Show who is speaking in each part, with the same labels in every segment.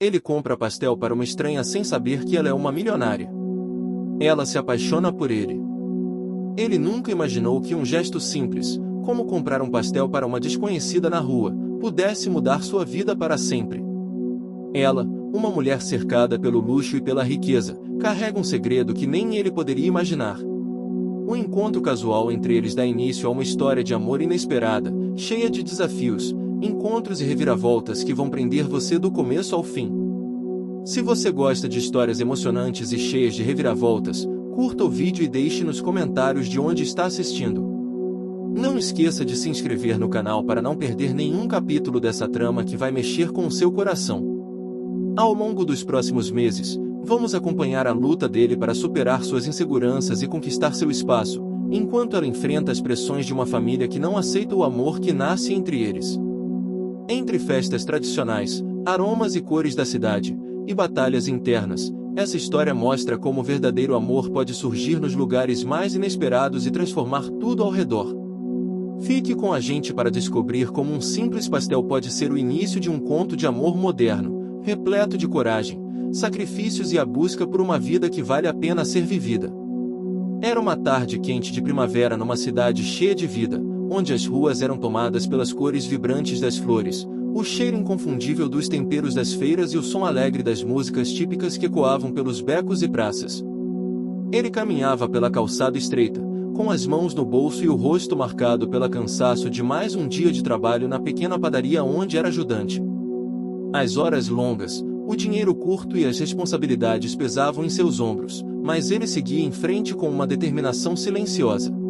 Speaker 1: Ele compra pastel para uma estranha sem saber que ela é uma milionária. Ela se apaixona por ele. Ele nunca imaginou que um gesto simples, como comprar um pastel para uma desconhecida na rua, pudesse mudar sua vida para sempre. Ela, uma mulher cercada pelo luxo e pela riqueza, carrega um segredo que nem ele poderia imaginar. O encontro casual entre eles dá início a uma história de amor inesperada, cheia de desafios, encontros e reviravoltas que vão prender você do começo ao fim. Se você gosta de histórias emocionantes e cheias de reviravoltas, curta o vídeo e deixe nos comentários de onde está assistindo. Não esqueça de se inscrever no canal para não perder nenhum capítulo dessa trama que vai mexer com o seu coração. Ao longo dos próximos meses, vamos acompanhar a luta dele para superar suas inseguranças e conquistar seu espaço, enquanto ela enfrenta as pressões de uma família que não aceita o amor que nasce entre eles. Entre festas tradicionais, aromas e cores da cidade, e batalhas internas, essa história mostra como o verdadeiro amor pode surgir nos lugares mais inesperados e transformar tudo ao redor. Fique com a gente para descobrir como um simples pastel pode ser o início de um conto de amor moderno, repleto de coragem, sacrifícios e a busca por uma vida que vale a pena ser vivida. Era uma tarde quente de primavera numa cidade cheia de vida, onde as ruas eram tomadas pelas cores vibrantes das flores, o cheiro inconfundível dos temperos das feiras e o som alegre das músicas típicas que ecoavam pelos becos e praças. Ele caminhava pela calçada estreita, com as mãos no bolso e o rosto marcado pelo cansaço de mais um dia de trabalho na pequena padaria onde era ajudante. As horas longas, o dinheiro curto e as responsabilidades pesavam em seus ombros, mas ele seguia em frente com uma determinação silenciosa.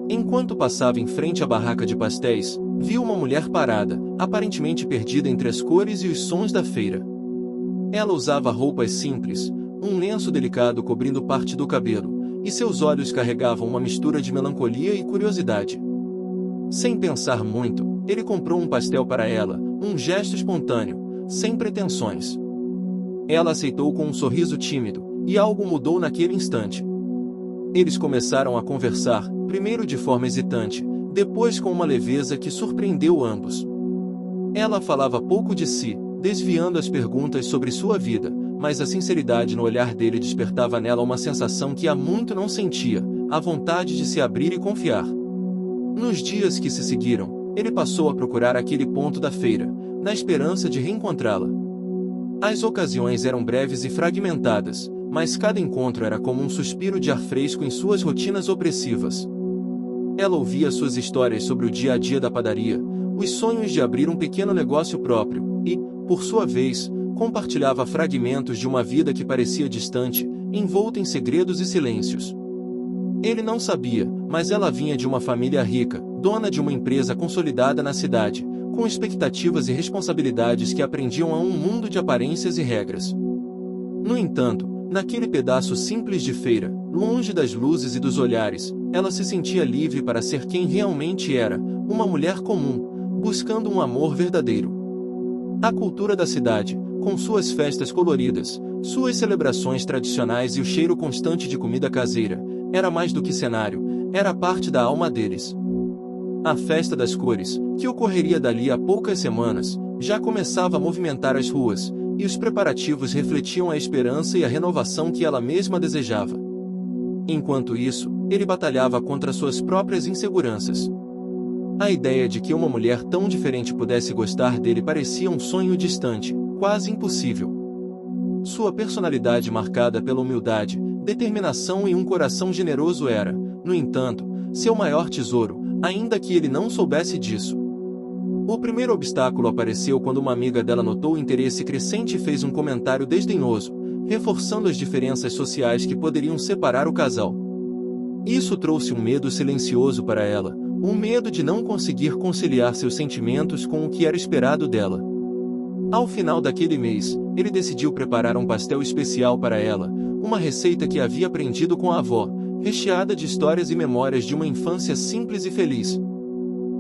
Speaker 1: Enquanto passava em frente à barraca de pastéis, viu uma mulher parada, aparentemente perdida entre as cores e os sons da feira. Ela usava roupas simples, um lenço delicado cobrindo parte do cabelo, e seus olhos carregavam uma mistura de melancolia e curiosidade. Sem pensar muito, ele comprou um pastel para ela, um gesto espontâneo, sem pretensões. Ela aceitou com um sorriso tímido, e algo mudou naquele instante. Eles começaram a conversar, primeiro de forma hesitante, depois com uma leveza que surpreendeu ambos. Ela falava pouco de si, desviando as perguntas sobre sua vida, mas a sinceridade no olhar dele despertava nela uma sensação que há muito não sentia, a vontade de se abrir e confiar. Nos dias que se seguiram, ele passou a procurar aquele ponto da feira, na esperança de reencontrá-la. As ocasiões eram breves e fragmentadas, mas cada encontro era como um suspiro de ar fresco em suas rotinas opressivas. Ela ouvia suas histórias sobre o dia a dia da padaria, os sonhos de abrir um pequeno negócio próprio, e, por sua vez, compartilhava fragmentos de uma vida que parecia distante, envolta em segredos e silêncios. Ele não sabia, mas ela vinha de uma família rica, dona de uma empresa consolidada na cidade, com expectativas e responsabilidades que aprendiam a um mundo de aparências e regras. No entanto, naquele pedaço simples de feira, longe das luzes e dos olhares, ela se sentia livre para ser quem realmente era, uma mulher comum, buscando um amor verdadeiro. A cultura da cidade, com suas festas coloridas, suas celebrações tradicionais e o cheiro constante de comida caseira, era mais do que cenário, era parte da alma deles. A festa das cores, que ocorreria dali a poucas semanas, já começava a movimentar as ruas, e os preparativos refletiam a esperança e a renovação que ela mesma desejava. Enquanto isso, ele batalhava contra suas próprias inseguranças. A ideia de que uma mulher tão diferente pudesse gostar dele parecia um sonho distante, quase impossível. Sua personalidade marcada pela humildade, determinação e um coração generoso era, no entanto, seu maior tesouro, ainda que ele não soubesse disso. O primeiro obstáculo apareceu quando uma amiga dela notou o interesse crescente e fez um comentário desdenhoso, reforçando as diferenças sociais que poderiam separar o casal. Isso trouxe um medo silencioso para ela, um medo de não conseguir conciliar seus sentimentos com o que era esperado dela. Ao final daquele mês, ele decidiu preparar um pastel especial para ela, uma receita que havia aprendido com a avó, recheada de histórias e memórias de uma infância simples e feliz.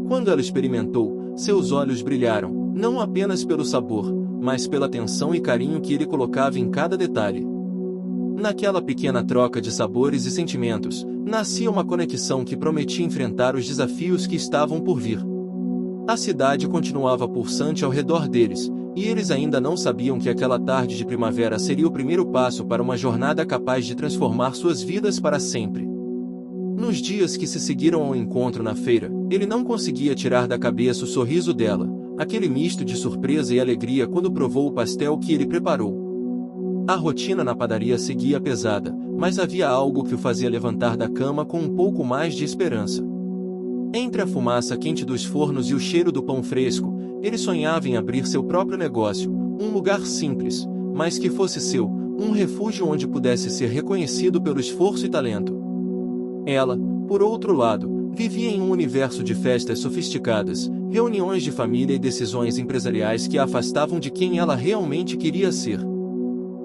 Speaker 1: Quando ela experimentou, seus olhos brilharam, não apenas pelo sabor, mas pela atenção e carinho que ele colocava em cada detalhe. Naquela pequena troca de sabores e sentimentos, nascia uma conexão que prometia enfrentar os desafios que estavam por vir. A cidade continuava pulsante ao redor deles, e eles ainda não sabiam que aquela tarde de primavera seria o primeiro passo para uma jornada capaz de transformar suas vidas para sempre. Nos dias que se seguiram ao encontro na feira, ele não conseguia tirar da cabeça o sorriso dela, aquele misto de surpresa e alegria quando provou o pastel que ele preparou. A rotina na padaria seguia pesada, mas havia algo que o fazia levantar da cama com um pouco mais de esperança. Entre a fumaça quente dos fornos e o cheiro do pão fresco, ele sonhava em abrir seu próprio negócio, um lugar simples, mas que fosse seu, um refúgio onde pudesse ser reconhecido pelo esforço e talento. Ela, por outro lado, vivia em um universo de festas sofisticadas, reuniões de família e decisões empresariais que a afastavam de quem ela realmente queria ser.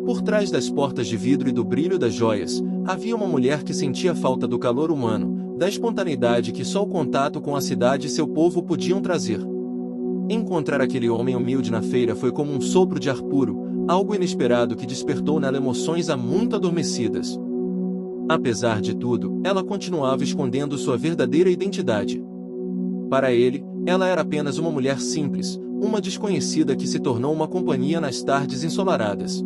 Speaker 1: Por trás das portas de vidro e do brilho das joias, havia uma mulher que sentia falta do calor humano, da espontaneidade que só o contato com a cidade e seu povo podiam trazer. Encontrar aquele homem humilde na feira foi como um sopro de ar puro, algo inesperado que despertou nela emoções há muito adormecidas. Apesar de tudo, ela continuava escondendo sua verdadeira identidade. Para ele, ela era apenas uma mulher simples, uma desconhecida que se tornou uma companhia nas tardes ensolaradas.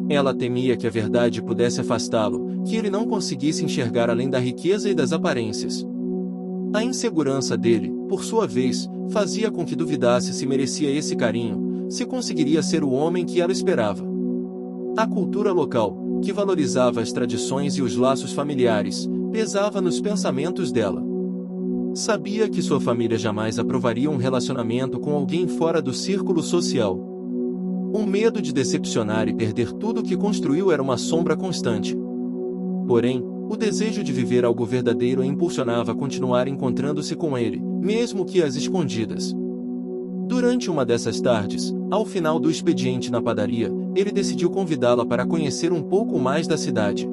Speaker 1: Ela temia que a verdade pudesse afastá-lo, que ele não conseguisse enxergar além da riqueza e das aparências. A insegurança dele, por sua vez, fazia com que duvidasse se merecia esse carinho, se conseguiria ser o homem que ela esperava. A cultura local, que valorizava as tradições e os laços familiares, pesava nos pensamentos dela. Sabia que sua família jamais aprovaria um relacionamento com alguém fora do círculo social. O medo de decepcionar e perder tudo o que construiu era uma sombra constante. Porém, o desejo de viver algo verdadeiro a impulsionava a continuar encontrando-se com ele, mesmo que às escondidas. Durante uma dessas tardes, ao final do expediente na padaria, ele decidiu convidá-la para conhecer um pouco mais da cidade.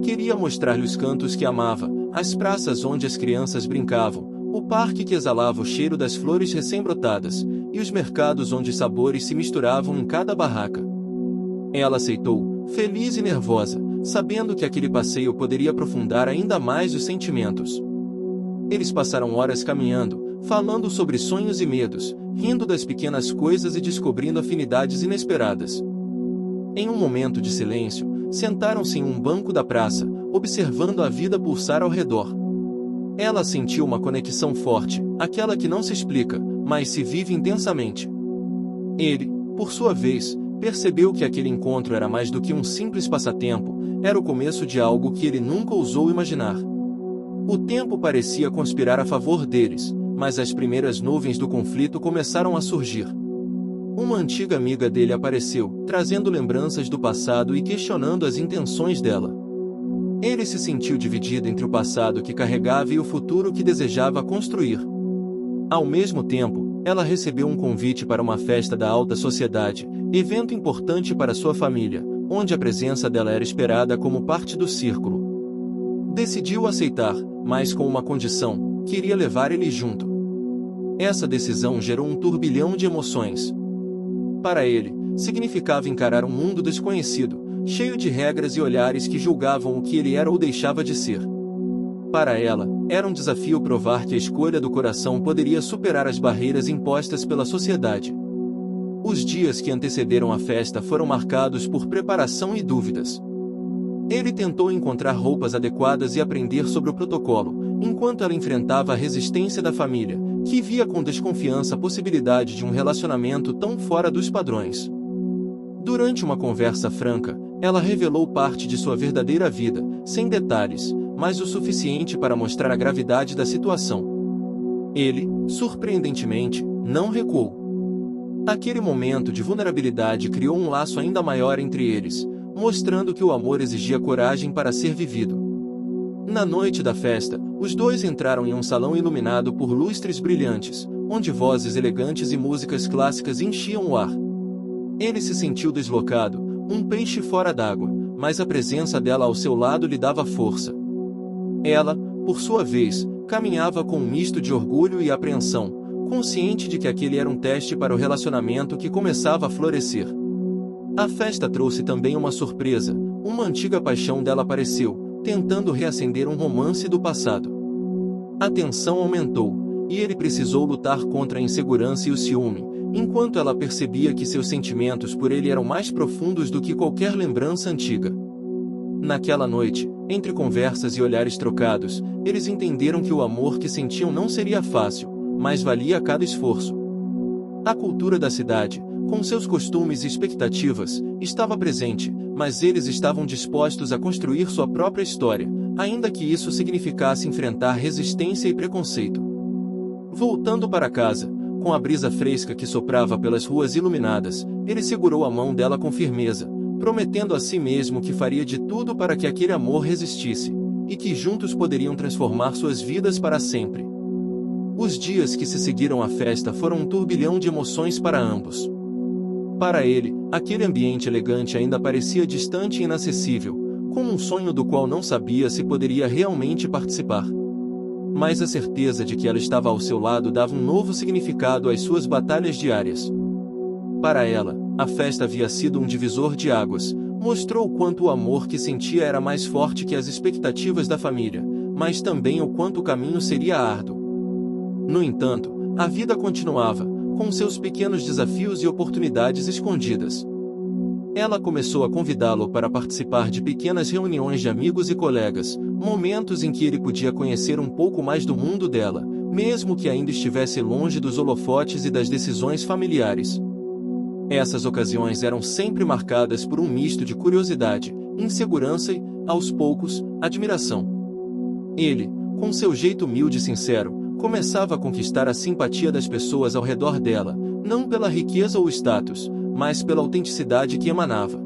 Speaker 1: Queria mostrar-lhe os cantos que amava, as praças onde as crianças brincavam, o parque que exalava o cheiro das flores recém-brotadas, e os mercados onde sabores se misturavam em cada barraca. Ela aceitou, feliz e nervosa, sabendo que aquele passeio poderia aprofundar ainda mais os sentimentos. Eles passaram horas caminhando, falando sobre sonhos e medos, rindo das pequenas coisas e descobrindo afinidades inesperadas. Em um momento de silêncio, sentaram-se em um banco da praça, observando a vida pulsar ao redor. Ela sentiu uma conexão forte, aquela que não se explica, mas se vive intensamente. Ele, por sua vez, percebeu que aquele encontro era mais do que um simples passatempo, era o começo de algo que ele nunca ousou imaginar. O tempo parecia conspirar a favor deles, mas as primeiras nuvens do conflito começaram a surgir. Uma antiga amiga dele apareceu, trazendo lembranças do passado e questionando as intenções dela. Ele se sentiu dividido entre o passado que carregava e o futuro que desejava construir. Ao mesmo tempo, ela recebeu um convite para uma festa da alta sociedade, evento importante para sua família, onde a presença dela era esperada como parte do círculo. Decidiu aceitar, mas com uma condição: queria levar ele junto. Essa decisão gerou um turbilhão de emoções. Para ele, significava encarar um mundo desconhecido, cheio de regras e olhares que julgavam o que ele era ou deixava de ser. Para ela, era um desafio provar que a escolha do coração poderia superar as barreiras impostas pela sociedade. Os dias que antecederam a festa foram marcados por preparação e dúvidas. Ele tentou encontrar roupas adequadas e aprender sobre o protocolo, enquanto ela enfrentava a resistência da família, que via com desconfiança a possibilidade de um relacionamento tão fora dos padrões. Durante uma conversa franca, ela revelou parte de sua verdadeira vida, sem detalhes, mas o suficiente para mostrar a gravidade da situação. Ele, surpreendentemente, não recuou. Aquele momento de vulnerabilidade criou um laço ainda maior entre eles, mostrando que o amor exigia coragem para ser vivido. Na noite da festa, os dois entraram em um salão iluminado por lustres brilhantes, onde vozes elegantes e músicas clássicas enchiam o ar. Ele se sentiu deslocado, um peixe fora d'água, mas a presença dela ao seu lado lhe dava força. Ela, por sua vez, caminhava com um misto de orgulho e apreensão, consciente de que aquele era um teste para o relacionamento que começava a florescer. A festa trouxe também uma surpresa: uma antiga paixão dela apareceu, tentando reacender um romance do passado. A tensão aumentou, e ele precisou lutar contra a insegurança e o ciúme, enquanto ela percebia que seus sentimentos por ele eram mais profundos do que qualquer lembrança antiga. Naquela noite, entre conversas e olhares trocados, eles entenderam que o amor que sentiam não seria fácil, mas valia cada esforço. A cultura da cidade, com seus costumes e expectativas, estava presente, mas eles estavam dispostos a construir sua própria história, ainda que isso significasse enfrentar resistência e preconceito. Voltando para casa, com a brisa fresca que soprava pelas ruas iluminadas, ele segurou a mão dela com firmeza, prometendo a si mesmo que faria de tudo para que aquele amor resistisse, e que juntos poderiam transformar suas vidas para sempre. Os dias que se seguiram à festa foram um turbilhão de emoções para ambos. Para ele, aquele ambiente elegante ainda parecia distante e inacessível, como um sonho do qual não sabia se poderia realmente participar. Mas a certeza de que ela estava ao seu lado dava um novo significado às suas batalhas diárias. Para ela, a festa havia sido um divisor de águas, mostrou o quanto o amor que sentia era mais forte que as expectativas da família, mas também o quanto o caminho seria árduo. No entanto, a vida continuava, com seus pequenos desafios e oportunidades escondidas. Ela começou a convidá-lo para participar de pequenas reuniões de amigos e colegas, momentos em que ele podia conhecer um pouco mais do mundo dela, mesmo que ainda estivesse longe dos holofotes e das decisões familiares. Essas ocasiões eram sempre marcadas por um misto de curiosidade, insegurança e, aos poucos, admiração. Ele, com seu jeito humilde e sincero, começava a conquistar a simpatia das pessoas ao redor dela, não pela riqueza ou status, mas pela autenticidade que emanava.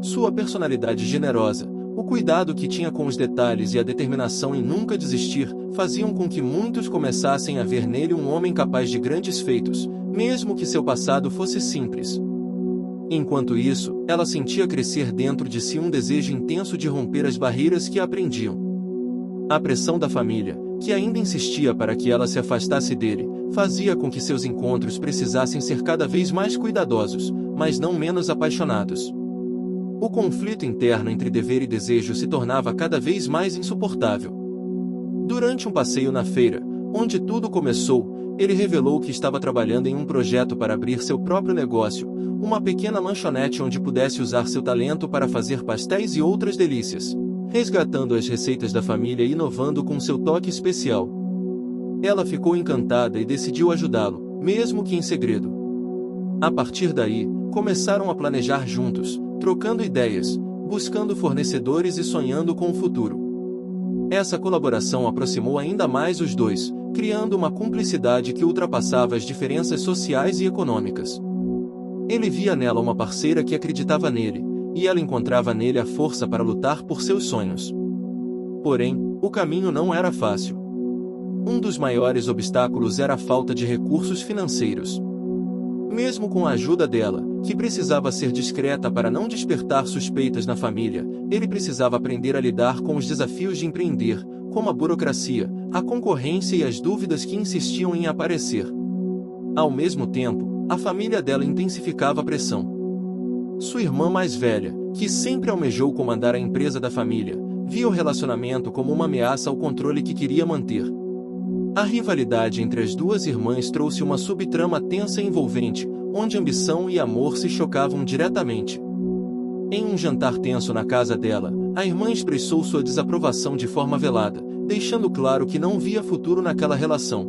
Speaker 1: Sua personalidade generosa, o cuidado que tinha com os detalhes e a determinação em nunca desistir, faziam com que muitos começassem a ver nele um homem capaz de grandes feitos, mesmo que seu passado fosse simples. Enquanto isso, ela sentia crescer dentro de si um desejo intenso de romper as barreiras que a prendiam. A pressão da família, que ainda insistia para que ela se afastasse dele, fazia com que seus encontros precisassem ser cada vez mais cuidadosos, mas não menos apaixonados. O conflito interno entre dever e desejo se tornava cada vez mais insuportável. Durante um passeio na feira, onde tudo começou, ele revelou que estava trabalhando em um projeto para abrir seu próprio negócio, uma pequena lanchonete onde pudesse usar seu talento para fazer pastéis e outras delícias, resgatando as receitas da família e inovando com seu toque especial. Ela ficou encantada e decidiu ajudá-lo, mesmo que em segredo. A partir daí, começaram a planejar juntos, trocando ideias, buscando fornecedores e sonhando com o futuro. Essa colaboração aproximou ainda mais os dois, criando uma cumplicidade que ultrapassava as diferenças sociais e econômicas. Ele via nela uma parceira que acreditava nele, e ela encontrava nele a força para lutar por seus sonhos. Porém, o caminho não era fácil. Um dos maiores obstáculos era a falta de recursos financeiros. Mesmo com a ajuda dela, que precisava ser discreta para não despertar suspeitas na família, ele precisava aprender a lidar com os desafios de empreender, como a burocracia, a concorrência e as dúvidas que insistiam em aparecer. Ao mesmo tempo, a família dela intensificava a pressão. Sua irmã mais velha, que sempre almejou comandar a empresa da família, via o relacionamento como uma ameaça ao controle que queria manter. A rivalidade entre as duas irmãs trouxe uma subtrama tensa e envolvente, onde ambição e amor se chocavam diretamente. Em um jantar tenso na casa dela, a irmã expressou sua desaprovação de forma velada, deixando claro que não via futuro naquela relação.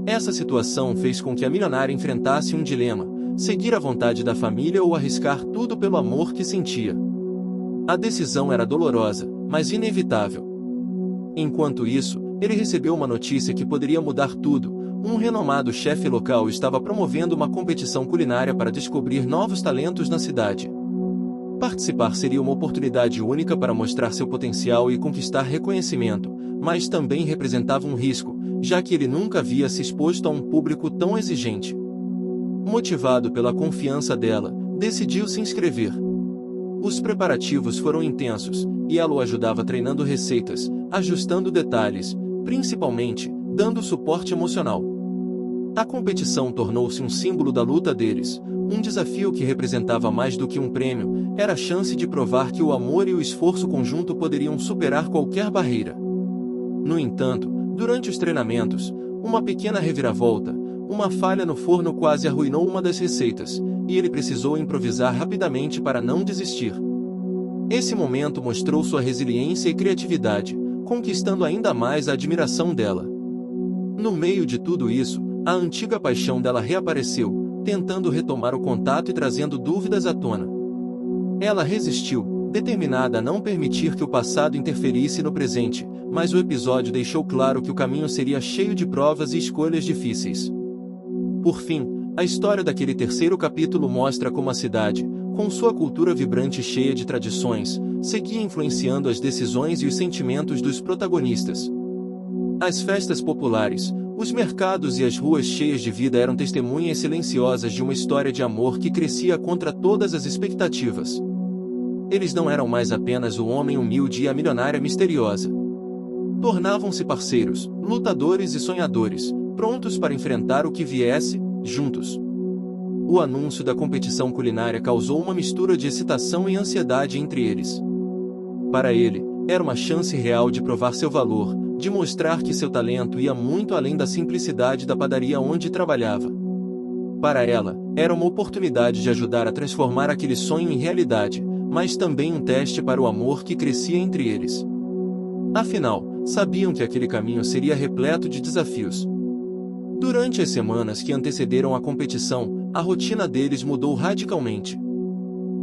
Speaker 1: Essa situação fez com que a milionária enfrentasse um dilema: seguir a vontade da família ou arriscar tudo pelo amor que sentia. A decisão era dolorosa, mas inevitável. Enquanto isso, ele recebeu uma notícia que poderia mudar tudo. Um renomado chefe local estava promovendo uma competição culinária para descobrir novos talentos na cidade. Participar seria uma oportunidade única para mostrar seu potencial e conquistar reconhecimento, mas também representava um risco, já que ele nunca havia se exposto a um público tão exigente. Motivado pela confiança dela, decidiu se inscrever. Os preparativos foram intensos, e ela o ajudava treinando receitas, ajustando detalhes, principalmente, dando suporte emocional. A competição tornou-se um símbolo da luta deles, um desafio que representava mais do que um prêmio, era a chance de provar que o amor e o esforço conjunto poderiam superar qualquer barreira. No entanto, durante os treinamentos, uma pequena reviravolta, uma falha no forno quase arruinou uma das receitas, e ele precisou improvisar rapidamente para não desistir. Esse momento mostrou sua resiliência e criatividade, conquistando ainda mais a admiração dela. No meio de tudo isso, a antiga paixão dela reapareceu, tentando retomar o contato e trazendo dúvidas à tona. Ela resistiu, determinada a não permitir que o passado interferisse no presente, mas o episódio deixou claro que o caminho seria cheio de provas e escolhas difíceis. Por fim, a história daquele terceiro capítulo mostra como a cidade, com sua cultura vibrante e cheia de tradições, seguia influenciando as decisões e os sentimentos dos protagonistas. As festas populares, os mercados e as ruas cheias de vida eram testemunhas silenciosas de uma história de amor que crescia contra todas as expectativas. Eles não eram mais apenas o homem humilde e a milionária misteriosa. Tornavam-se parceiros, lutadores e sonhadores, prontos para enfrentar o que viesse, juntos. O anúncio da competição culinária causou uma mistura de excitação e ansiedade entre eles. Para ele, era uma chance real de provar seu valor, de mostrar que seu talento ia muito além da simplicidade da padaria onde trabalhava. Para ela, era uma oportunidade de ajudar a transformar aquele sonho em realidade, mas também um teste para o amor que crescia entre eles. Afinal, sabiam que aquele caminho seria repleto de desafios. Durante as semanas que antecederam a competição, a rotina deles mudou radicalmente.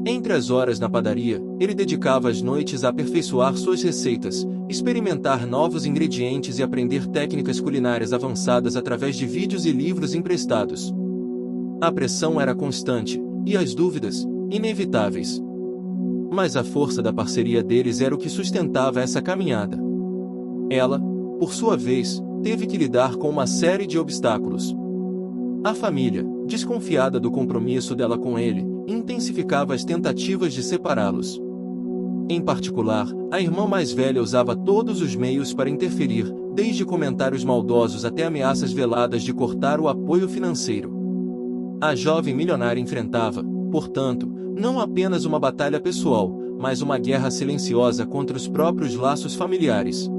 Speaker 1: Entre as horas na padaria, ele dedicava as noites a aperfeiçoar suas receitas, experimentar novos ingredientes e aprender técnicas culinárias avançadas através de vídeos e livros emprestados. A pressão era constante, e as dúvidas, inevitáveis. Mas a força da parceria deles era o que sustentava essa caminhada. Ela, por sua vez, teve que lidar com uma série de obstáculos. A família, desconfiada do compromisso dela com ele, intensificava as tentativas de separá-los. Em particular, a irmã mais velha usava todos os meios para interferir, desde comentários maldosos até ameaças veladas de cortar o apoio financeiro. A jovem milionária enfrentava, portanto, não apenas uma batalha pessoal, mas uma guerra silenciosa contra os próprios laços familiares.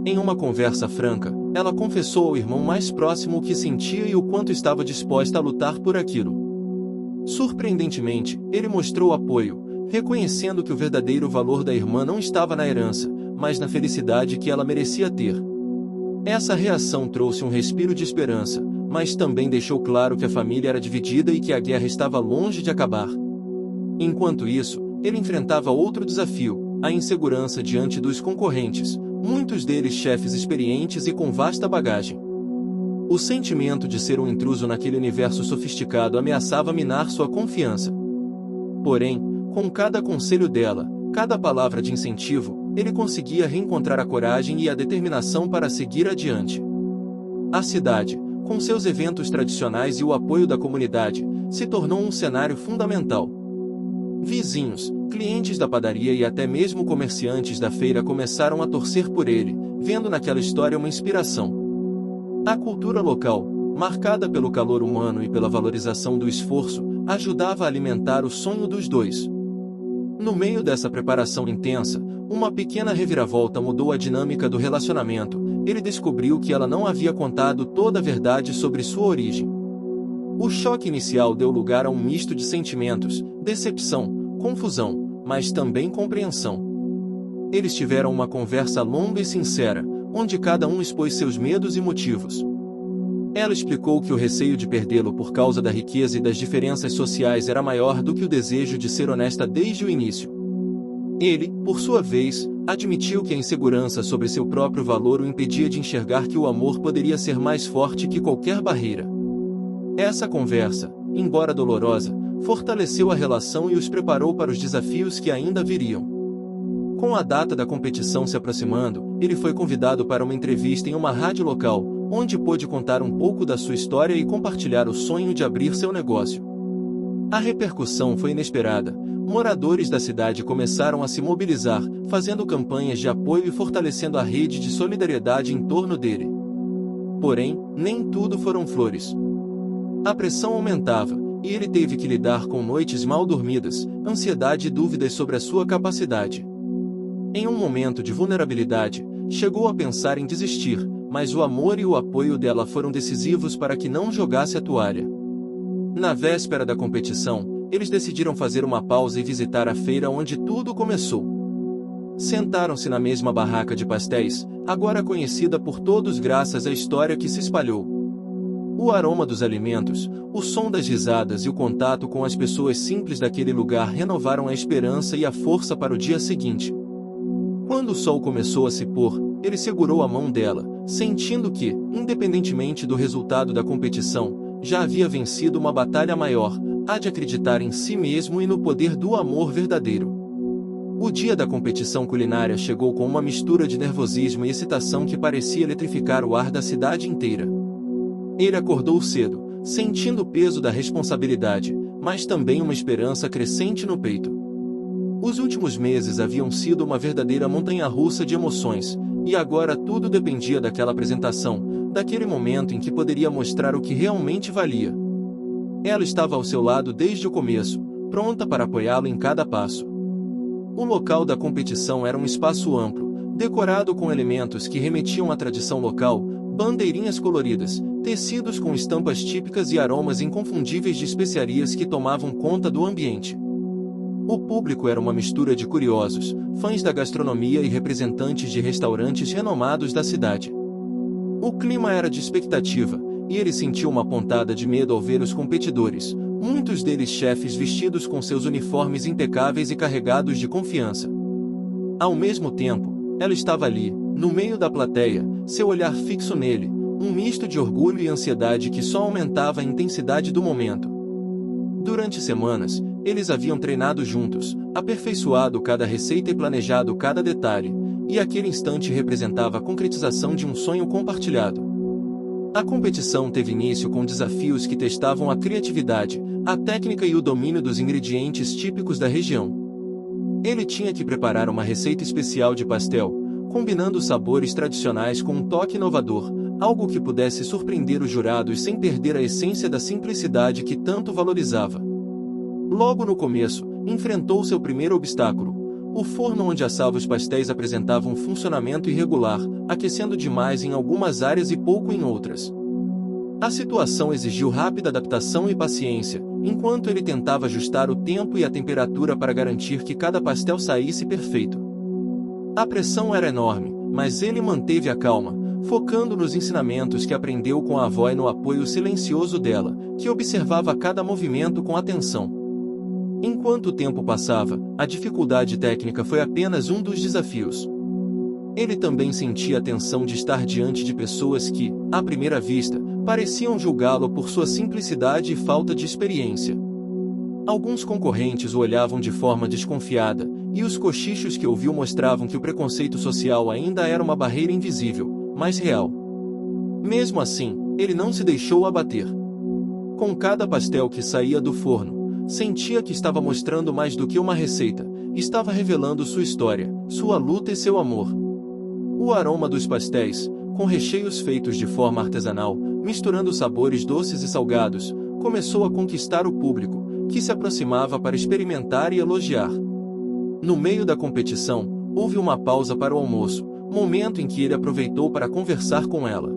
Speaker 1: Em uma conversa franca, ela confessou ao irmão mais próximo o que sentia e o quanto estava disposta a lutar por aquilo. Surpreendentemente, ele mostrou apoio, reconhecendo que o verdadeiro valor da irmã não estava na herança, mas na felicidade que ela merecia ter. Essa reação trouxe um respiro de esperança, mas também deixou claro que a família era dividida e que a guerra estava longe de acabar. Enquanto isso, ele enfrentava outro desafio, a insegurança diante dos concorrentes, muitos deles chefes experientes e com vasta bagagem. O sentimento de ser um intruso naquele universo sofisticado ameaçava minar sua confiança. Porém, com cada conselho dela, cada palavra de incentivo, ele conseguia reencontrar a coragem e a determinação para seguir adiante. A cidade, com seus eventos tradicionais e o apoio da comunidade, se tornou um cenário fundamental. Vizinhos, clientes da padaria e até mesmo comerciantes da feira começaram a torcer por ele, vendo naquela história uma inspiração. A cultura local, marcada pelo calor humano e pela valorização do esforço, ajudava a alimentar o sonho dos dois. No meio dessa preparação intensa, uma pequena reviravolta mudou a dinâmica do relacionamento. Ele descobriu que ela não havia contado toda a verdade sobre sua origem. O choque inicial deu lugar a um misto de sentimentos, decepção, confusão, mas também compreensão. Eles tiveram uma conversa longa e sincera, onde cada um expôs seus medos e motivos. Ela explicou que o receio de perdê-lo por causa da riqueza e das diferenças sociais era maior do que o desejo de ser honesta desde o início. Ele, por sua vez, admitiu que a insegurança sobre seu próprio valor o impedia de enxergar que o amor poderia ser mais forte que qualquer barreira. Essa conversa, embora dolorosa, fortaleceu a relação e os preparou para os desafios que ainda viriam. Com a data da competição se aproximando, ele foi convidado para uma entrevista em uma rádio local, onde pôde contar um pouco da sua história e compartilhar o sonho de abrir seu negócio. A repercussão foi inesperada. Moradores da cidade começaram a se mobilizar, fazendo campanhas de apoio e fortalecendo a rede de solidariedade em torno dele. Porém, nem tudo foram flores. A pressão aumentava, e ele teve que lidar com noites mal dormidas, ansiedade e dúvidas sobre a sua capacidade. Em um momento de vulnerabilidade, chegou a pensar em desistir, mas o amor e o apoio dela foram decisivos para que não jogasse a toalha. Na véspera da competição, eles decidiram fazer uma pausa e visitar a feira onde tudo começou. Sentaram-se na mesma barraca de pastéis, agora conhecida por todos graças à história que se espalhou. O aroma dos alimentos, o som das risadas e o contato com as pessoas simples daquele lugar renovaram a esperança e a força para o dia seguinte. Quando o sol começou a se pôr, ele segurou a mão dela, sentindo que, independentemente do resultado da competição, já havia vencido uma batalha maior, a de acreditar em si mesmo e no poder do amor verdadeiro. O dia da competição culinária chegou com uma mistura de nervosismo e excitação que parecia eletrificar o ar da cidade inteira. Ele acordou cedo, sentindo o peso da responsabilidade, mas também uma esperança crescente no peito. Os últimos meses haviam sido uma verdadeira montanha-russa de emoções, e agora tudo dependia daquela apresentação, daquele momento em que poderia mostrar o que realmente valia. Ela estava ao seu lado desde o começo, pronta para apoiá-lo em cada passo. O local da competição era um espaço amplo, decorado com elementos que remetiam à tradição local, bandeirinhas coloridas, tecidos com estampas típicas e aromas inconfundíveis de especiarias que tomavam conta do ambiente. O público era uma mistura de curiosos, fãs da gastronomia e representantes de restaurantes renomados da cidade. O clima era de expectativa, e ele sentiu uma pontada de medo ao ver os competidores, muitos deles chefes vestidos com seus uniformes impecáveis e carregados de confiança. Ao mesmo tempo, ela estava ali, no meio da plateia, seu olhar fixo nele, um misto de orgulho e ansiedade que só aumentava a intensidade do momento. Durante semanas, eles haviam treinado juntos, aperfeiçoado cada receita e planejado cada detalhe, e aquele instante representava a concretização de um sonho compartilhado. A competição teve início com desafios que testavam a criatividade, a técnica e o domínio dos ingredientes típicos da região. Ele tinha que preparar uma receita especial de pastel, combinando sabores tradicionais com um toque inovador, algo que pudesse surpreender os jurados sem perder a essência da simplicidade que tanto valorizava. Logo no começo, enfrentou seu primeiro obstáculo. O forno onde assava os pastéis apresentava um funcionamento irregular, aquecendo demais em algumas áreas e pouco em outras. A situação exigiu rápida adaptação e paciência, enquanto ele tentava ajustar o tempo e a temperatura para garantir que cada pastel saísse perfeito. A pressão era enorme, mas ele manteve a calma, focando nos ensinamentos que aprendeu com a avó e no apoio silencioso dela, que observava cada movimento com atenção. Enquanto o tempo passava, a dificuldade técnica foi apenas um dos desafios. Ele também sentia a tensão de estar diante de pessoas que, à primeira vista, pareciam julgá-lo por sua simplicidade e falta de experiência. Alguns concorrentes o olhavam de forma desconfiada, e os cochichos que ouviu mostravam que o preconceito social ainda era uma barreira invisível, mas real. Mesmo assim, ele não se deixou abater. Com cada pastel que saía do forno, sentia que estava mostrando mais do que uma receita, estava revelando sua história, sua luta e seu amor. O aroma dos pastéis, com recheios feitos de forma artesanal, misturando sabores doces e salgados, começou a conquistar o público, que se aproximava para experimentar e elogiar. No meio da competição, houve uma pausa para o almoço, momento em que ele aproveitou para conversar com ela.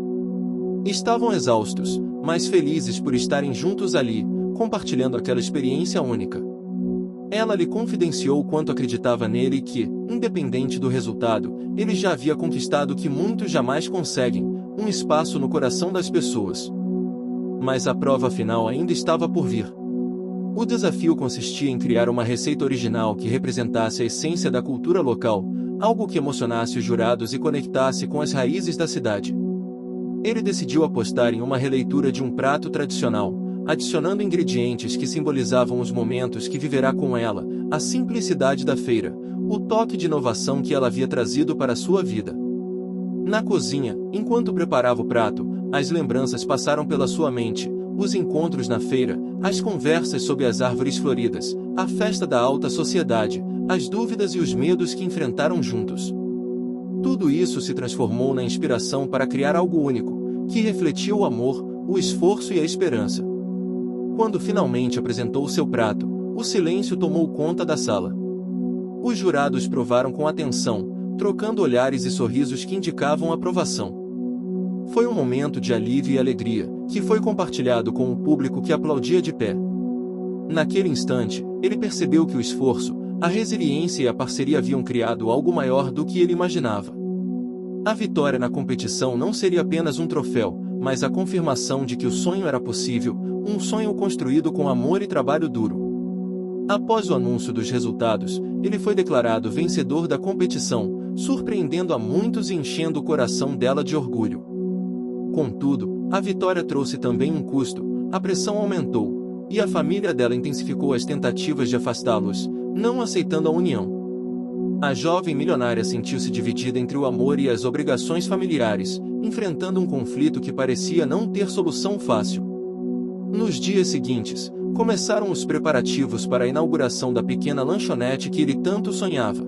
Speaker 1: Estavam exaustos, mas felizes por estarem juntos ali, compartilhando aquela experiência única. Ela lhe confidenciou o quanto acreditava nele e que, independente do resultado, ele já havia conquistado o que muitos jamais conseguem, um espaço no coração das pessoas. Mas a prova final ainda estava por vir. O desafio consistia em criar uma receita original que representasse a essência da cultura local, algo que emocionasse os jurados e conectasse com as raízes da cidade. Ele decidiu apostar em uma releitura de um prato tradicional, adicionando ingredientes que simbolizavam os momentos que viverá com ela, a simplicidade da feira, o toque de inovação que ela havia trazido para sua vida. Na cozinha, enquanto preparava o prato, as lembranças passaram pela sua mente, os encontros na feira, as conversas sob as árvores floridas, a festa da alta sociedade, as dúvidas e os medos que enfrentaram juntos. Tudo isso se transformou na inspiração para criar algo único, que refletia o amor, o esforço e a esperança. Quando finalmente apresentou seu prato, o silêncio tomou conta da sala. Os jurados provaram com atenção, trocando olhares e sorrisos que indicavam aprovação. Foi um momento de alívio e alegria, que foi compartilhado com o público que aplaudia de pé. Naquele instante, ele percebeu que o esforço, a resiliência e a parceria haviam criado algo maior do que ele imaginava. A vitória na competição não seria apenas um troféu, mas a confirmação de que o sonho era possível, um sonho construído com amor e trabalho duro. Após o anúncio dos resultados, ele foi declarado vencedor da competição, surpreendendo a muitos e enchendo o coração dela de orgulho. Contudo, a vitória trouxe também um custo, a pressão aumentou, e a família dela intensificou as tentativas de afastá-los, não aceitando a união. A jovem milionária sentiu-se dividida entre o amor e as obrigações familiares, enfrentando um conflito que parecia não ter solução fácil. Nos dias seguintes, começaram os preparativos para a inauguração da pequena lanchonete que ele tanto sonhava.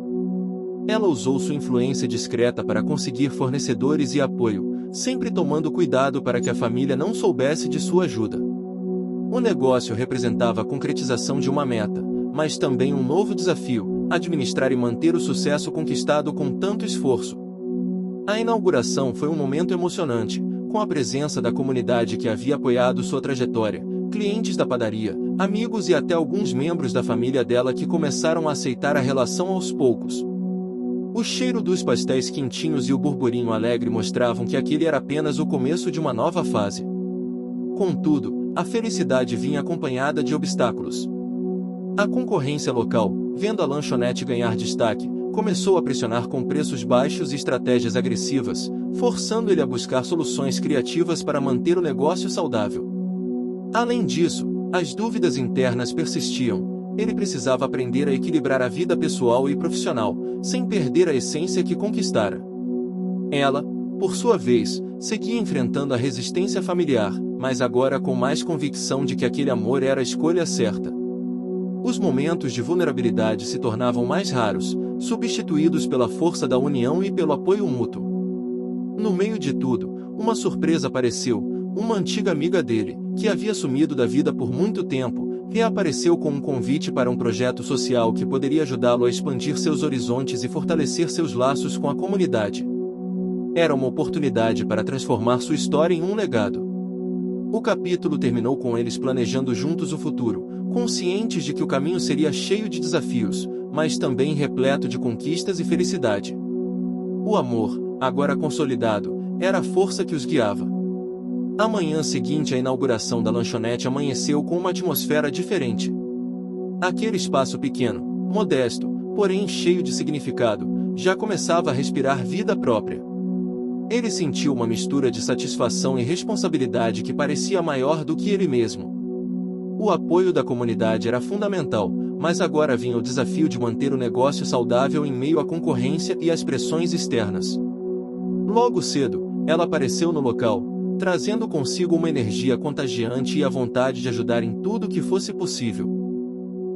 Speaker 1: Ela usou sua influência discreta para conseguir fornecedores e apoio, sempre tomando cuidado para que a família não soubesse de sua ajuda. O negócio representava a concretização de uma meta, mas também um novo desafio: administrar e manter o sucesso conquistado com tanto esforço. A inauguração foi um momento emocionante, com a presença da comunidade que havia apoiado sua trajetória, clientes da padaria, amigos e até alguns membros da família dela que começaram a aceitar a relação aos poucos. O cheiro dos pastéis quentinhos e o burburinho alegre mostravam que aquele era apenas o começo de uma nova fase. Contudo, a felicidade vinha acompanhada de obstáculos. A concorrência local, vendo a lanchonete ganhar destaque, começou a pressionar com preços baixos e estratégias agressivas, forçando ele a buscar soluções criativas para manter o negócio saudável. Além disso, as dúvidas internas persistiam. Ele precisava aprender a equilibrar a vida pessoal e profissional, sem perder a essência que conquistara. Ela, por sua vez, seguia enfrentando a resistência familiar, mas agora com mais convicção de que aquele amor era a escolha certa. Os momentos de vulnerabilidade se tornavam mais raros, substituídos pela força da união e pelo apoio mútuo. No meio de tudo, uma surpresa apareceu: uma antiga amiga dele, que havia sumido da vida por muito tempo, reapareceu com um convite para um projeto social que poderia ajudá-lo a expandir seus horizontes e fortalecer seus laços com a comunidade. Era uma oportunidade para transformar sua história em um legado. O capítulo terminou com eles planejando juntos o futuro, conscientes de que o caminho seria cheio de desafios, mas também repleto de conquistas e felicidade. O amor, agora consolidado, era a força que os guiava. A manhã seguinte à inauguração da lanchonete amanheceu com uma atmosfera diferente. Aquele espaço pequeno, modesto, porém cheio de significado, já começava a respirar vida própria. Ele sentiu uma mistura de satisfação e responsabilidade que parecia maior do que ele mesmo. O apoio da comunidade era fundamental, mas agora vinha o desafio de manter o negócio saudável em meio à concorrência e às pressões externas. Logo cedo, ela apareceu no local, trazendo consigo uma energia contagiante e a vontade de ajudar em tudo que fosse possível.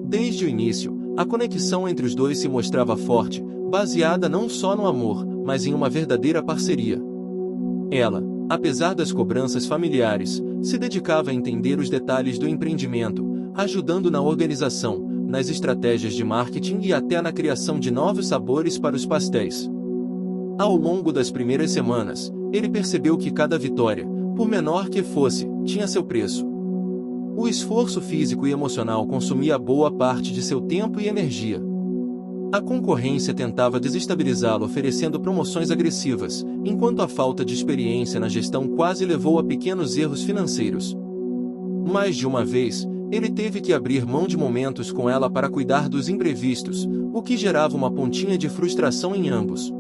Speaker 1: Desde o início, a conexão entre os dois se mostrava forte, baseada não só no amor, mas em uma verdadeira parceria. Ela, apesar das cobranças familiares, se dedicava a entender os detalhes do empreendimento, ajudando na organização, nas estratégias de marketing e até na criação de novos sabores para os pastéis. Ao longo das primeiras semanas, ele percebeu que cada vitória, por menor que fosse, tinha seu preço. O esforço físico e emocional consumia boa parte de seu tempo e energia. A concorrência tentava desestabilizá-lo oferecendo promoções agressivas, enquanto a falta de experiência na gestão quase levou a pequenos erros financeiros. Mais de uma vez, ele teve que abrir mão de momentos com ela para cuidar dos imprevistos, o que gerava uma pontinha de frustração em ambos.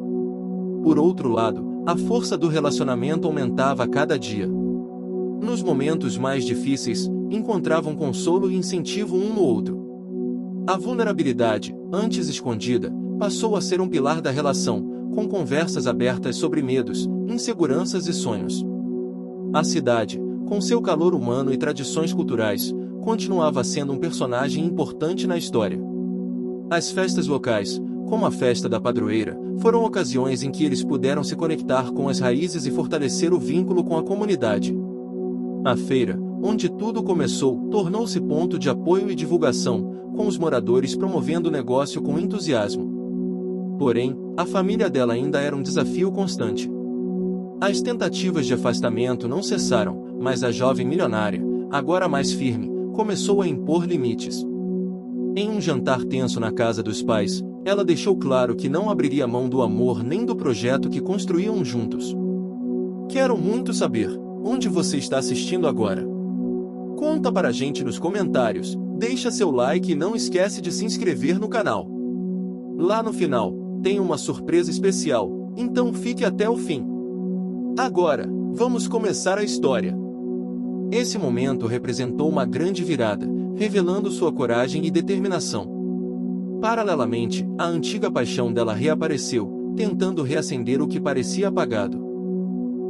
Speaker 1: Por outro lado, a força do relacionamento aumentava a cada dia. Nos momentos mais difíceis, encontravam consolo e incentivo um no outro. A vulnerabilidade, antes escondida, passou a ser um pilar da relação, com conversas abertas sobre medos, inseguranças e sonhos. A cidade, com seu calor humano e tradições culturais, continuava sendo um personagem importante na história. As festas locais, como a festa da padroeira, foram ocasiões em que eles puderam se conectar com as raízes e fortalecer o vínculo com a comunidade. A feira, onde tudo começou, tornou-se ponto de apoio e divulgação, com os moradores promovendo o negócio com entusiasmo. Porém, a família dela ainda era um desafio constante. As tentativas de afastamento não cessaram, mas a jovem milionária, agora mais firme, começou a impor limites. Em um jantar tenso na casa dos pais, ela deixou claro que não abriria mão do amor nem do projeto que construíam juntos. Quero muito saber, onde você está assistindo agora? Conta para a gente nos comentários, deixa seu like e não esquece de se inscrever no canal. Lá no final, tem uma surpresa especial, então fique até o fim. Agora, vamos começar a história. Esse momento representou uma grande virada, revelando sua coragem e determinação. Paralelamente, a antiga paixão dela reapareceu, tentando reacender o que parecia apagado.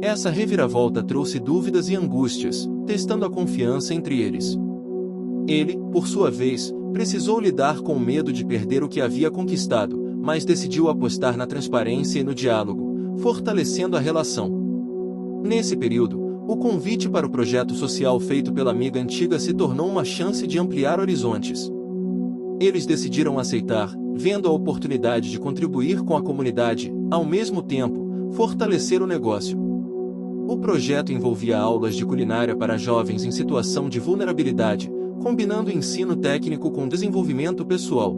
Speaker 1: Essa reviravolta trouxe dúvidas e angústias, testando a confiança entre eles. Ele, por sua vez, precisou lidar com o medo de perder o que havia conquistado, mas decidiu apostar na transparência e no diálogo, fortalecendo a relação. Nesse período, o convite para o projeto social feito pela amiga antiga se tornou uma chance de ampliar horizontes. Eles decidiram aceitar, vendo a oportunidade de contribuir com a comunidade, ao mesmo tempo, fortalecer o negócio. O projeto envolvia aulas de culinária para jovens em situação de vulnerabilidade, combinando ensino técnico com desenvolvimento pessoal.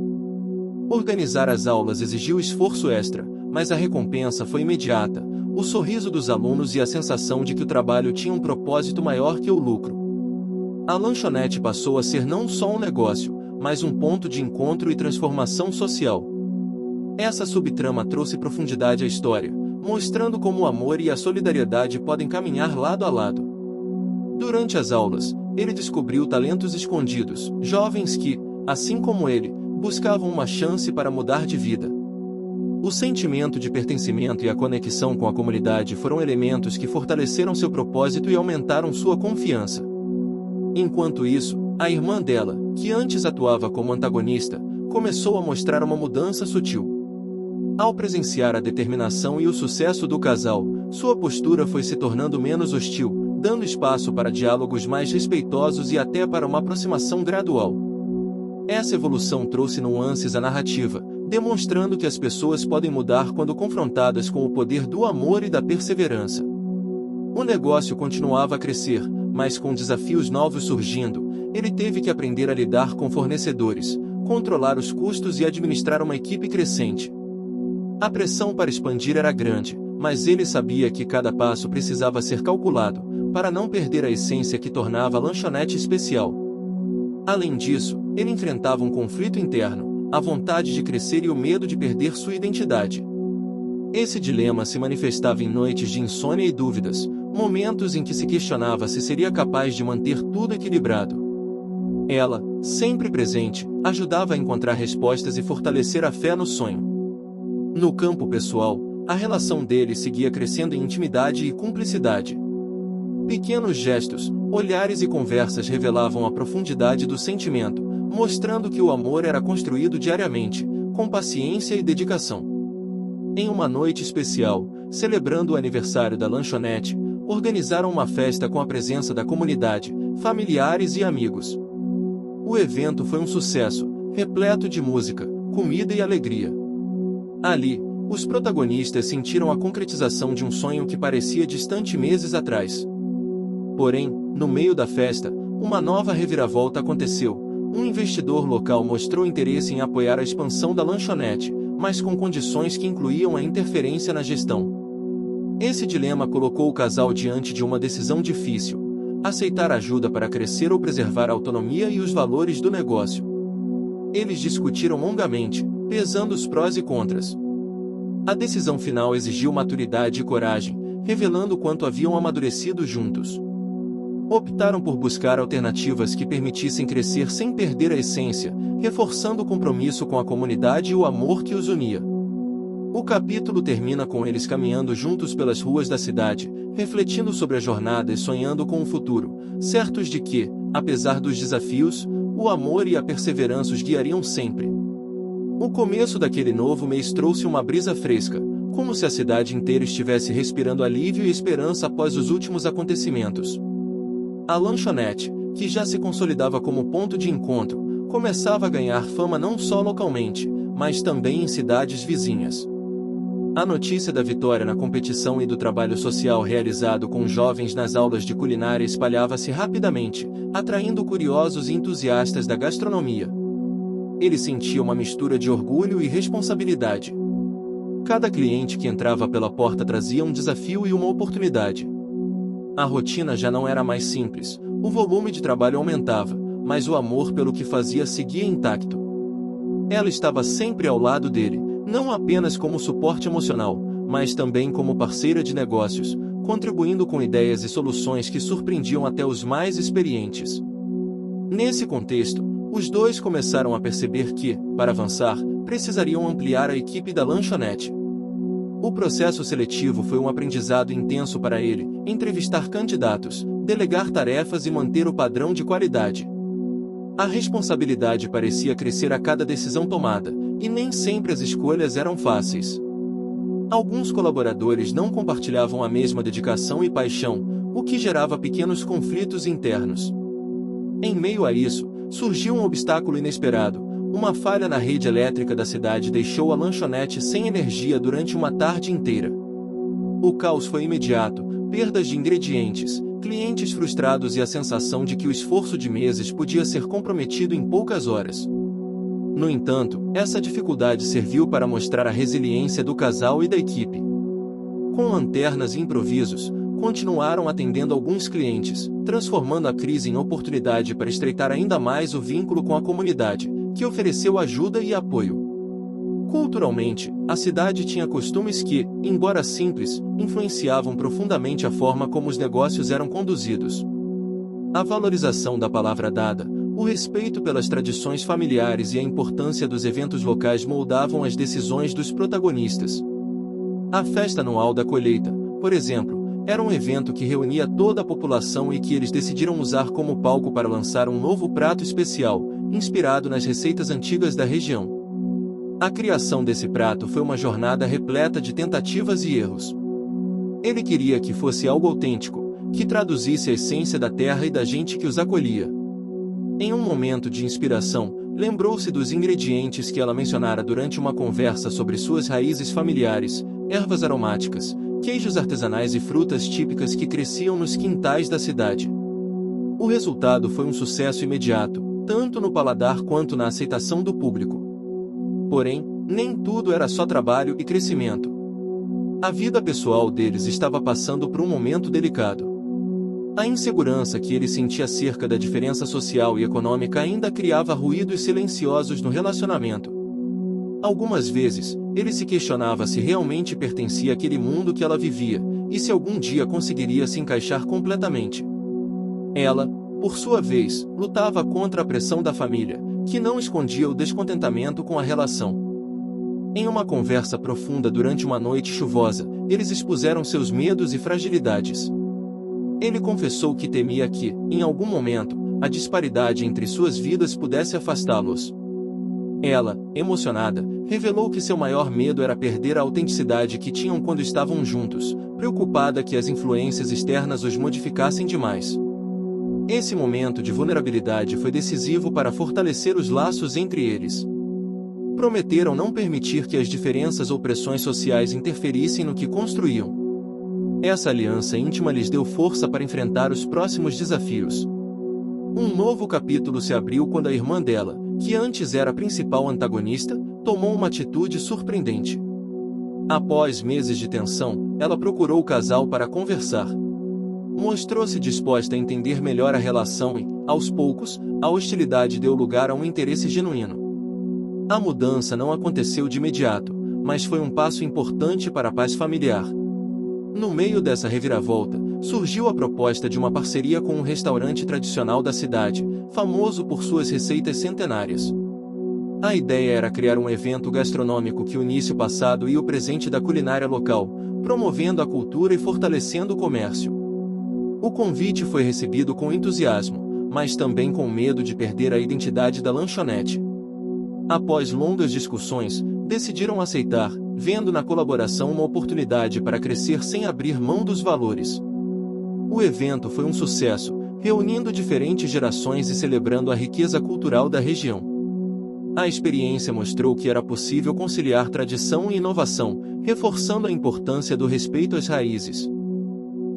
Speaker 1: Organizar as aulas exigiu esforço extra, mas a recompensa foi imediata, o sorriso dos alunos e a sensação de que o trabalho tinha um propósito maior que o lucro. A lanchonete passou a ser não só um negócio, mas um ponto de encontro e transformação social. Essa subtrama trouxe profundidade à história, mostrando como o amor e a solidariedade podem caminhar lado a lado. Durante as aulas, ele descobriu talentos escondidos, jovens que, assim como ele, buscavam uma chance para mudar de vida. O sentimento de pertencimento e a conexão com a comunidade foram elementos que fortaleceram seu propósito e aumentaram sua confiança. Enquanto isso, a irmã dela, que antes atuava como antagonista, começou a mostrar uma mudança sutil. Ao presenciar a determinação e o sucesso do casal, sua postura foi se tornando menos hostil, dando espaço para diálogos mais respeitosos e até para uma aproximação gradual. Essa evolução trouxe nuances à narrativa, demonstrando que as pessoas podem mudar quando confrontadas com o poder do amor e da perseverança. O negócio continuava a crescer, mas com desafios novos surgindo, ele teve que aprender a lidar com fornecedores, controlar os custos e administrar uma equipe crescente. A pressão para expandir era grande, mas ele sabia que cada passo precisava ser calculado, para não perder a essência que tornava a lanchonete especial. Além disso, ele enfrentava um conflito interno, a vontade de crescer e o medo de perder sua identidade. Esse dilema se manifestava em noites de insônia e dúvidas, momentos em que se questionava se seria capaz de manter tudo equilibrado. Ela, sempre presente, ajudava a encontrar respostas e fortalecer a fé no sonho. No campo pessoal, a relação deles seguia crescendo em intimidade e cumplicidade. Pequenos gestos, olhares e conversas revelavam a profundidade do sentimento, mostrando que o amor era construído diariamente, com paciência e dedicação. Em uma noite especial, celebrando o aniversário da lanchonete, organizaram uma festa com a presença da comunidade, familiares e amigos. O evento foi um sucesso, repleto de música, comida e alegria. Ali, os protagonistas sentiram a concretização de um sonho que parecia distante meses atrás. Porém, no meio da festa, uma nova reviravolta aconteceu. Um investidor local mostrou interesse em apoiar a expansão da lanchonete, mas com condições que incluíam a interferência na gestão. Esse dilema colocou o casal diante de uma decisão difícil: aceitar ajuda para crescer ou preservar a autonomia e os valores do negócio. Eles discutiram longamente, pesando os prós e contras. A decisão final exigiu maturidade e coragem, revelando quanto haviam amadurecido juntos. Optaram por buscar alternativas que permitissem crescer sem perder a essência, reforçando o compromisso com a comunidade e o amor que os unia. O capítulo termina com eles caminhando juntos pelas ruas da cidade, refletindo sobre a jornada e sonhando com o futuro, certos de que, apesar dos desafios, o amor e a perseverança os guiariam sempre. O começo daquele novo mês trouxe uma brisa fresca, como se a cidade inteira estivesse respirando alívio e esperança após os últimos acontecimentos. A lanchonete, que já se consolidava como ponto de encontro, começava a ganhar fama não só localmente, mas também em cidades vizinhas. A notícia da vitória na competição e do trabalho social realizado com jovens nas aulas de culinária espalhava-se rapidamente, atraindo curiosos e entusiastas da gastronomia. Ele sentia uma mistura de orgulho e responsabilidade. Cada cliente que entrava pela porta trazia um desafio e uma oportunidade. A rotina já não era mais simples, o volume de trabalho aumentava, mas o amor pelo que fazia seguia intacto. Ela estava sempre ao lado dele, não apenas como suporte emocional, mas também como parceira de negócios, contribuindo com ideias e soluções que surpreendiam até os mais experientes. Nesse contexto, os dois começaram a perceber que, para avançar, precisariam ampliar a equipe da lanchonete. O processo seletivo foi um aprendizado intenso para ele, entrevistar candidatos, delegar tarefas e manter o padrão de qualidade. A responsabilidade parecia crescer a cada decisão tomada, e nem sempre as escolhas eram fáceis. Alguns colaboradores não compartilhavam a mesma dedicação e paixão, o que gerava pequenos conflitos internos. Em meio a isso, surgiu um obstáculo inesperado. Uma falha na rede elétrica da cidade deixou a lanchonete sem energia durante uma tarde inteira. O caos foi imediato, perdas de ingredientes, clientes frustrados e a sensação de que o esforço de meses podia ser comprometido em poucas horas. No entanto, essa dificuldade serviu para mostrar a resiliência do casal e da equipe. Com lanternas e improvisos, continuaram atendendo alguns clientes, transformando a crise em oportunidade para estreitar ainda mais o vínculo com a comunidade, que ofereceu ajuda e apoio. Culturalmente, a cidade tinha costumes que, embora simples, influenciavam profundamente a forma como os negócios eram conduzidos. A valorização da palavra dada, o respeito pelas tradições familiares e a importância dos eventos locais moldavam as decisões dos protagonistas. A festa anual da colheita, por exemplo, era um evento que reunia toda a população e que eles decidiram usar como palco para lançar um novo prato especial, inspirado nas receitas antigas da região. A criação desse prato foi uma jornada repleta de tentativas e erros. Ele queria que fosse algo autêntico, que traduzisse a essência da terra e da gente que os acolhia. Em um momento de inspiração, lembrou-se dos ingredientes que ela mencionara durante uma conversa sobre suas raízes familiares, ervas aromáticas, queijos artesanais e frutas típicas que cresciam nos quintais da cidade. O resultado foi um sucesso imediato, tanto no paladar quanto na aceitação do público. Porém, nem tudo era só trabalho e crescimento. A vida pessoal deles estava passando por um momento delicado. A insegurança que ele sentia acerca da diferença social e econômica ainda criava ruídos silenciosos no relacionamento. Algumas vezes, ele se questionava se realmente pertencia àquele mundo que ela vivia, e se algum dia conseguiria se encaixar completamente. Ela, por sua vez, lutava contra a pressão da família, que não escondia o descontentamento com a relação. Em uma conversa profunda durante uma noite chuvosa, eles expuseram seus medos e fragilidades. Ele confessou que temia que, em algum momento, a disparidade entre suas vidas pudesse afastá-los. Ela, emocionada, revelou que seu maior medo era perder a autenticidade que tinham quando estavam juntos, preocupada que as influências externas os modificassem demais. Esse momento de vulnerabilidade foi decisivo para fortalecer os laços entre eles. Prometeram não permitir que as diferenças ou pressões sociais interferissem no que construíam. Essa aliança íntima lhes deu força para enfrentar os próximos desafios. Um novo capítulo se abriu quando a irmã dela, que antes era a principal antagonista, tomou uma atitude surpreendente. Após meses de tensão, ela procurou o casal para conversar. Mostrou-se disposta a entender melhor a relação e, aos poucos, a hostilidade deu lugar a um interesse genuíno. A mudança não aconteceu de imediato, mas foi um passo importante para a paz familiar. No meio dessa reviravolta, surgiu a proposta de uma parceria com um restaurante tradicional da cidade, famoso por suas receitas centenárias. A ideia era criar um evento gastronômico que unisse o passado e o presente da culinária local, promovendo a cultura e fortalecendo o comércio. O convite foi recebido com entusiasmo, mas também com medo de perder a identidade da lanchonete. Após longas discussões, decidiram aceitar, vendo na colaboração uma oportunidade para crescer sem abrir mão dos valores. O evento foi um sucesso, reunindo diferentes gerações e celebrando a riqueza cultural da região. A experiência mostrou que era possível conciliar tradição e inovação, reforçando a importância do respeito às raízes.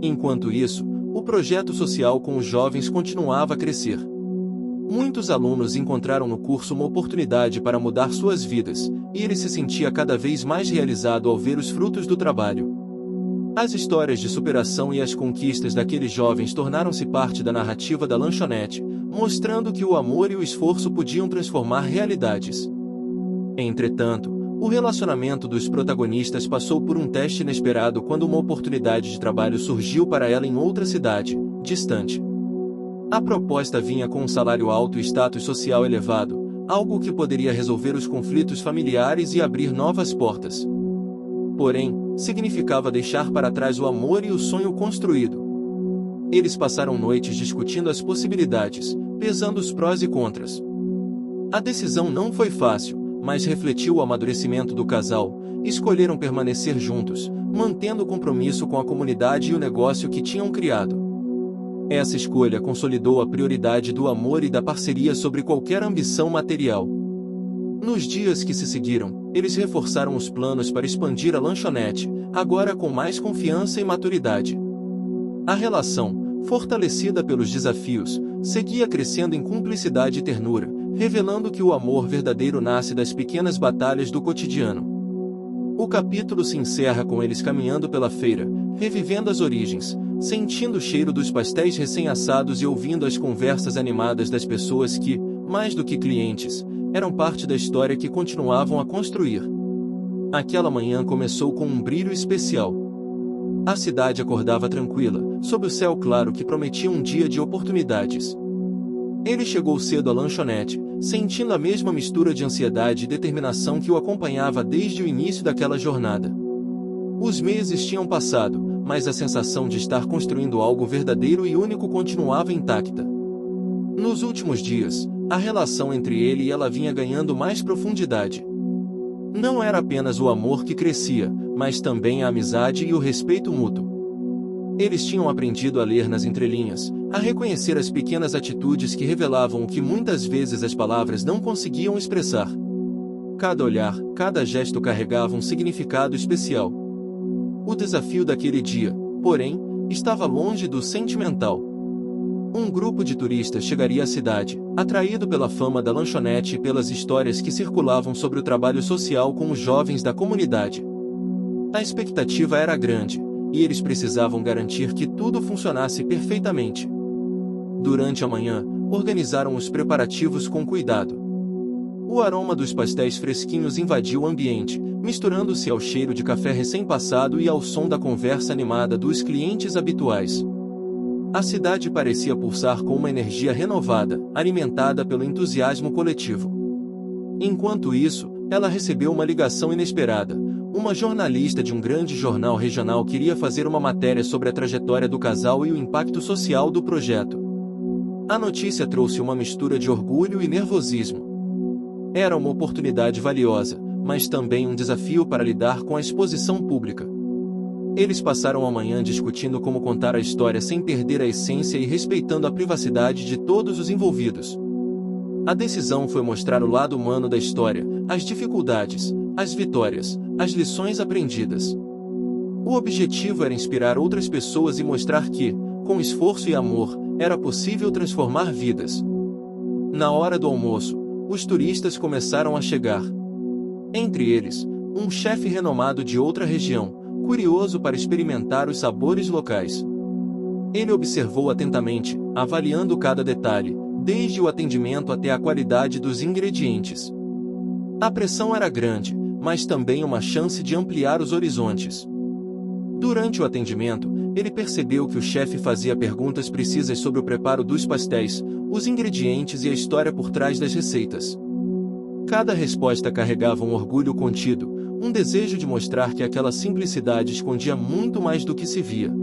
Speaker 1: Enquanto isso, o projeto social com os jovens continuava a crescer. Muitos alunos encontraram no curso uma oportunidade para mudar suas vidas, e ele se sentia cada vez mais realizado ao ver os frutos do trabalho. As histórias de superação e as conquistas daqueles jovens tornaram-se parte da narrativa da lanchonete, mostrando que o amor e o esforço podiam transformar realidades. Entretanto, o relacionamento dos protagonistas passou por um teste inesperado quando uma oportunidade de trabalho surgiu para ela em outra cidade, distante. A proposta vinha com um salário alto e status social elevado, algo que poderia resolver os conflitos familiares e abrir novas portas. Porém, significava deixar para trás o amor e o sonho construído. Eles passaram noites discutindo as possibilidades, pesando os prós e contras. A decisão não foi fácil, mas refletiu o amadurecimento do casal. Escolheram permanecer juntos, mantendo o compromisso com a comunidade e o negócio que tinham criado. Essa escolha consolidou a prioridade do amor e da parceria sobre qualquer ambição material. Nos dias que se seguiram, eles reforçaram os planos para expandir a lanchonete, agora com mais confiança e maturidade. A relação, fortalecida pelos desafios, seguia crescendo em cumplicidade e ternura, revelando que o amor verdadeiro nasce das pequenas batalhas do cotidiano. O capítulo se encerra com eles caminhando pela feira, revivendo as origens, sentindo o cheiro dos pastéis recém-assados e ouvindo as conversas animadas das pessoas que, mais do que clientes, eram parte da história que continuavam a construir. Aquela manhã começou com um brilho especial. A cidade acordava tranquila, sob o céu claro que prometia um dia de oportunidades. Ele chegou cedo à lanchonete, sentindo a mesma mistura de ansiedade e determinação que o acompanhava desde o início daquela jornada. Os meses tinham passado, mas a sensação de estar construindo algo verdadeiro e único continuava intacta. Nos últimos dias, a relação entre ele e ela vinha ganhando mais profundidade. Não era apenas o amor que crescia, mas também a amizade e o respeito mútuo. Eles tinham aprendido a ler nas entrelinhas, a reconhecer as pequenas atitudes que revelavam o que muitas vezes as palavras não conseguiam expressar. Cada olhar, cada gesto carregava um significado especial. O desafio daquele dia, porém, estava longe do sentimental. Um grupo de turistas chegaria à cidade, atraído pela fama da lanchonete e pelas histórias que circulavam sobre o trabalho social com os jovens da comunidade. A expectativa era grande, e eles precisavam garantir que tudo funcionasse perfeitamente. Durante a manhã, organizaram os preparativos com cuidado. O aroma dos pastéis fresquinhos invadiu o ambiente, misturando-se ao cheiro de café recém-passado e ao som da conversa animada dos clientes habituais. A cidade parecia pulsar com uma energia renovada, alimentada pelo entusiasmo coletivo. Enquanto isso, ela recebeu uma ligação inesperada. Uma jornalista de um grande jornal regional queria fazer uma matéria sobre a trajetória do casal e o impacto social do projeto. A notícia trouxe uma mistura de orgulho e nervosismo. Era uma oportunidade valiosa, mas também um desafio para lidar com a exposição pública. Eles passaram a manhã discutindo como contar a história sem perder a essência e respeitando a privacidade de todos os envolvidos. A decisão foi mostrar o lado humano da história, as dificuldades, as vitórias, as lições aprendidas. O objetivo era inspirar outras pessoas e mostrar que, com esforço e amor, era possível transformar vidas. Na hora do almoço, os turistas começaram a chegar. Entre eles, um chefe renomado de outra região, curioso para experimentar os sabores locais. Ele observou atentamente, avaliando cada detalhe, desde o atendimento até a qualidade dos ingredientes. A pressão era grande, mas também uma chance de ampliar os horizontes. Durante o atendimento, ele percebeu que o chefe fazia perguntas precisas sobre o preparo dos pastéis, os ingredientes e a história por trás das receitas. Cada resposta carregava um orgulho contido, um desejo de mostrar que aquela simplicidade escondia muito mais do que se via.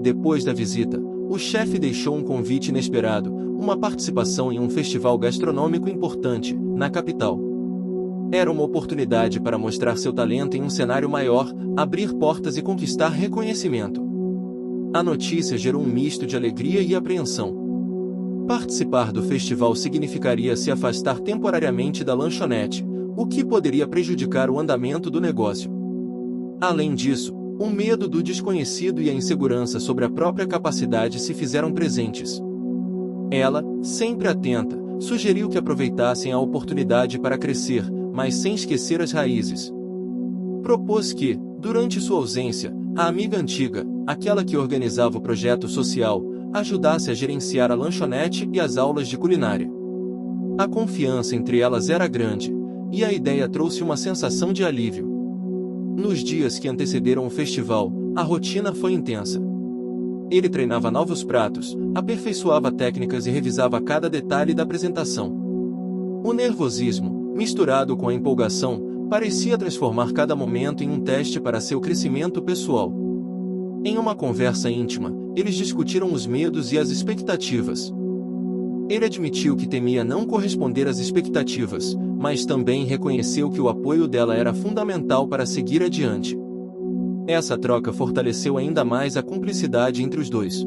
Speaker 1: Depois da visita, o chefe deixou um convite inesperado, uma participação em um festival gastronômico importante, na capital. Era uma oportunidade para mostrar seu talento em um cenário maior, abrir portas e conquistar reconhecimento. A notícia gerou um misto de alegria e apreensão. Participar do festival significaria se afastar temporariamente da lanchonete, o que poderia prejudicar o andamento do negócio. Além disso, o medo do desconhecido e a insegurança sobre a própria capacidade se fizeram presentes. Ela, sempre atenta, sugeriu que aproveitassem a oportunidade para crescer, mas sem esquecer as raízes. Propôs que, durante sua ausência, a amiga antiga, aquela que organizava o projeto social, ajudasse a gerenciar a lanchonete e as aulas de culinária. A confiança entre elas era grande, e a ideia trouxe uma sensação de alívio. Nos dias que antecederam o festival, a rotina foi intensa. Ele treinava novos pratos, aperfeiçoava técnicas e revisava cada detalhe da apresentação. O nervosismo, misturado com a empolgação, parecia transformar cada momento em um teste para seu crescimento pessoal. Em uma conversa íntima, eles discutiram os medos e as expectativas. Ele admitiu que temia não corresponder às expectativas, mas também reconheceu que o apoio dela era fundamental para seguir adiante. Essa troca fortaleceu ainda mais a cumplicidade entre os dois.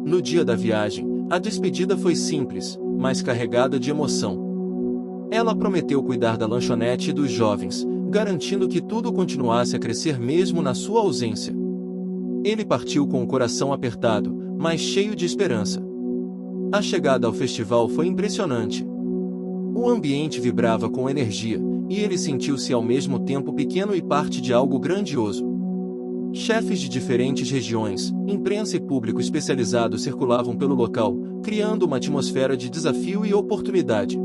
Speaker 1: No dia da viagem, a despedida foi simples, mas carregada de emoção. Ela prometeu cuidar da lanchonete e dos jovens, garantindo que tudo continuasse a crescer mesmo na sua ausência. Ele partiu com o coração apertado, mas cheio de esperança. A chegada ao festival foi impressionante. O ambiente vibrava com energia, e ele sentiu-se ao mesmo tempo pequeno e parte de algo grandioso. Chefes de diferentes regiões, imprensa e público especializado circulavam pelo local, criando uma atmosfera de desafio e oportunidade.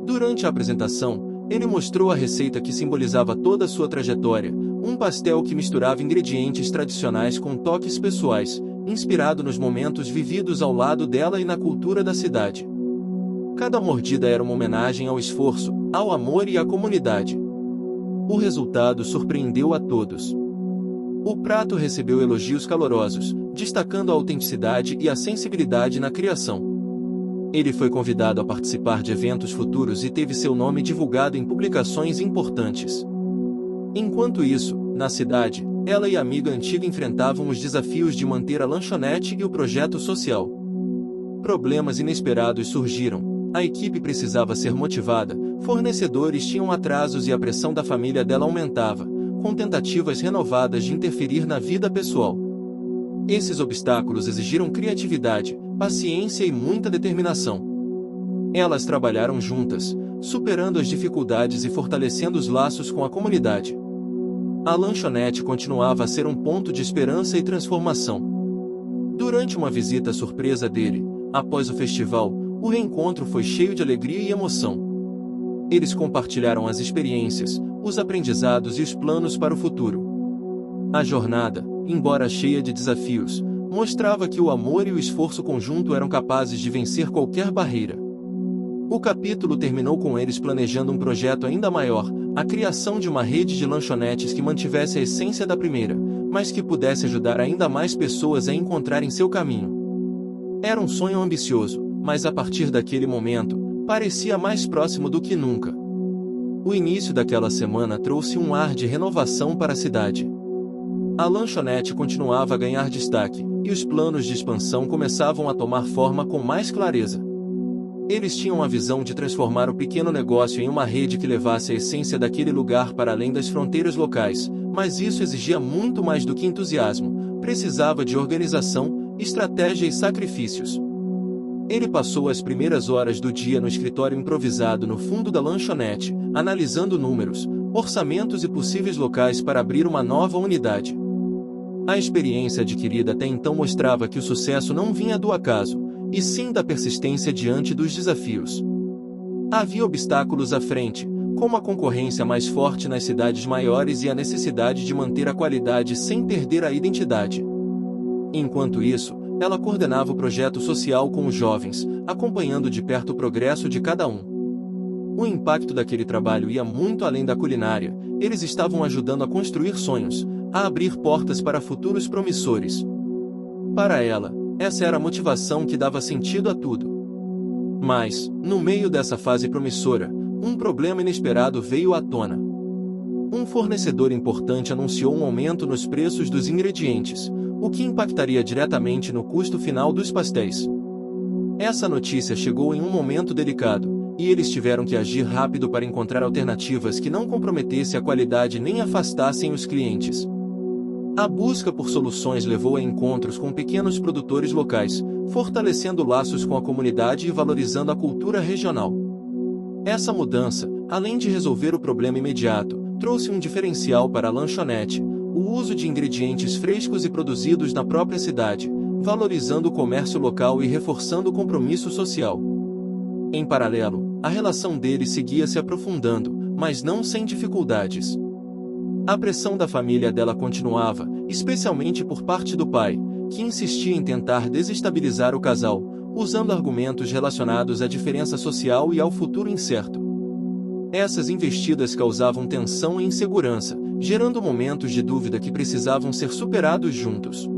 Speaker 1: Durante a apresentação, ele mostrou a receita que simbolizava toda a sua trajetória, um pastel que misturava ingredientes tradicionais com toques pessoais, inspirado nos momentos vividos ao lado dela e na cultura da cidade. Cada mordida era uma homenagem ao esforço, ao amor e à comunidade. O resultado surpreendeu a todos. O prato recebeu elogios calorosos, destacando a autenticidade e a sensibilidade na criação. Ele foi convidado a participar de eventos futuros e teve seu nome divulgado em publicações importantes. Enquanto isso, na cidade, ela e a amiga antiga enfrentavam os desafios de manter a lanchonete e o projeto social. Problemas inesperados surgiram, a equipe precisava ser motivada, fornecedores tinham atrasos e a pressão da família dela aumentava, com tentativas renovadas de interferir na vida pessoal. Esses obstáculos exigiram criatividade, paciência e muita determinação. Elas trabalharam juntas, superando as dificuldades e fortalecendo os laços com a comunidade. A lanchonete continuava a ser um ponto de esperança e transformação. Durante uma visita surpresa dele, após o festival, o reencontro foi cheio de alegria e emoção. Eles compartilharam as experiências, os aprendizados e os planos para o futuro. A jornada, embora cheia de desafios, mostrava que o amor e o esforço conjunto eram capazes de vencer qualquer barreira. O capítulo terminou com eles planejando um projeto ainda maior, a criação de uma rede de lanchonetes que mantivesse a essência da primeira, mas que pudesse ajudar ainda mais pessoas a encontrarem seu caminho. Era um sonho ambicioso, mas a partir daquele momento, parecia mais próximo do que nunca. O início daquela semana trouxe um ar de renovação para a cidade. A lanchonete continuava a ganhar destaque, e os planos de expansão começavam a tomar forma com mais clareza. Eles tinham a visão de transformar o pequeno negócio em uma rede que levasse a essência daquele lugar para além das fronteiras locais, mas isso exigia muito mais do que entusiasmo, precisava de organização, estratégia e sacrifícios. Ele passou as primeiras horas do dia no escritório improvisado no fundo da lanchonete, analisando números, orçamentos e possíveis locais para abrir uma nova unidade. A experiência adquirida até então mostrava que o sucesso não vinha do acaso, e sim da persistência diante dos desafios. Havia obstáculos à frente, como a concorrência mais forte nas cidades maiores e a necessidade de manter a qualidade sem perder a identidade. Enquanto isso, ela coordenava o projeto social com os jovens, acompanhando de perto o progresso de cada um. O impacto daquele trabalho ia muito além da culinária, eles estavam ajudando a construir sonhos, a abrir portas para futuros promissores. Para ela, essa era a motivação que dava sentido a tudo. Mas, no meio dessa fase promissora, um problema inesperado veio à tona. Um fornecedor importante anunciou um aumento nos preços dos ingredientes, o que impactaria diretamente no custo final dos pastéis. Essa notícia chegou em um momento delicado, e eles tiveram que agir rápido para encontrar alternativas que não comprometessem a qualidade nem afastassem os clientes. A busca por soluções levou a encontros com pequenos produtores locais, fortalecendo laços com a comunidade e valorizando a cultura regional. Essa mudança, além de resolver o problema imediato, trouxe um diferencial para a lanchonete: o uso de ingredientes frescos e produzidos na própria cidade, valorizando o comércio local e reforçando o compromisso social. Em paralelo, a relação deles seguia se aprofundando, mas não sem dificuldades. A pressão da família dela continuava, especialmente por parte do pai, que insistia em tentar desestabilizar o casal, usando argumentos relacionados à diferença social e ao futuro incerto. Essas investidas causavam tensão e insegurança, gerando momentos de dúvida que precisavam ser superados juntos.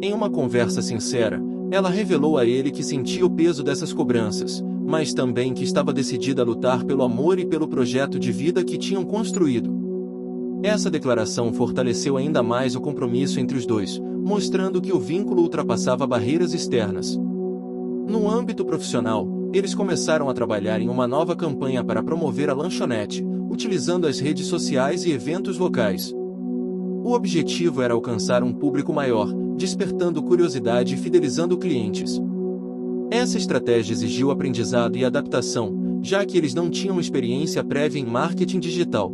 Speaker 1: Em uma conversa sincera, ela revelou a ele que sentia o peso dessas cobranças, mas também que estava decidida a lutar pelo amor e pelo projeto de vida que tinham construído. Essa declaração fortaleceu ainda mais o compromisso entre os dois, mostrando que o vínculo ultrapassava barreiras externas. No âmbito profissional, eles começaram a trabalhar em uma nova campanha para promover a lanchonete, utilizando as redes sociais e eventos locais. O objetivo era alcançar um público maior, despertando curiosidade e fidelizando clientes. Essa estratégia exigiu aprendizado e adaptação, já que eles não tinham experiência prévia em marketing digital.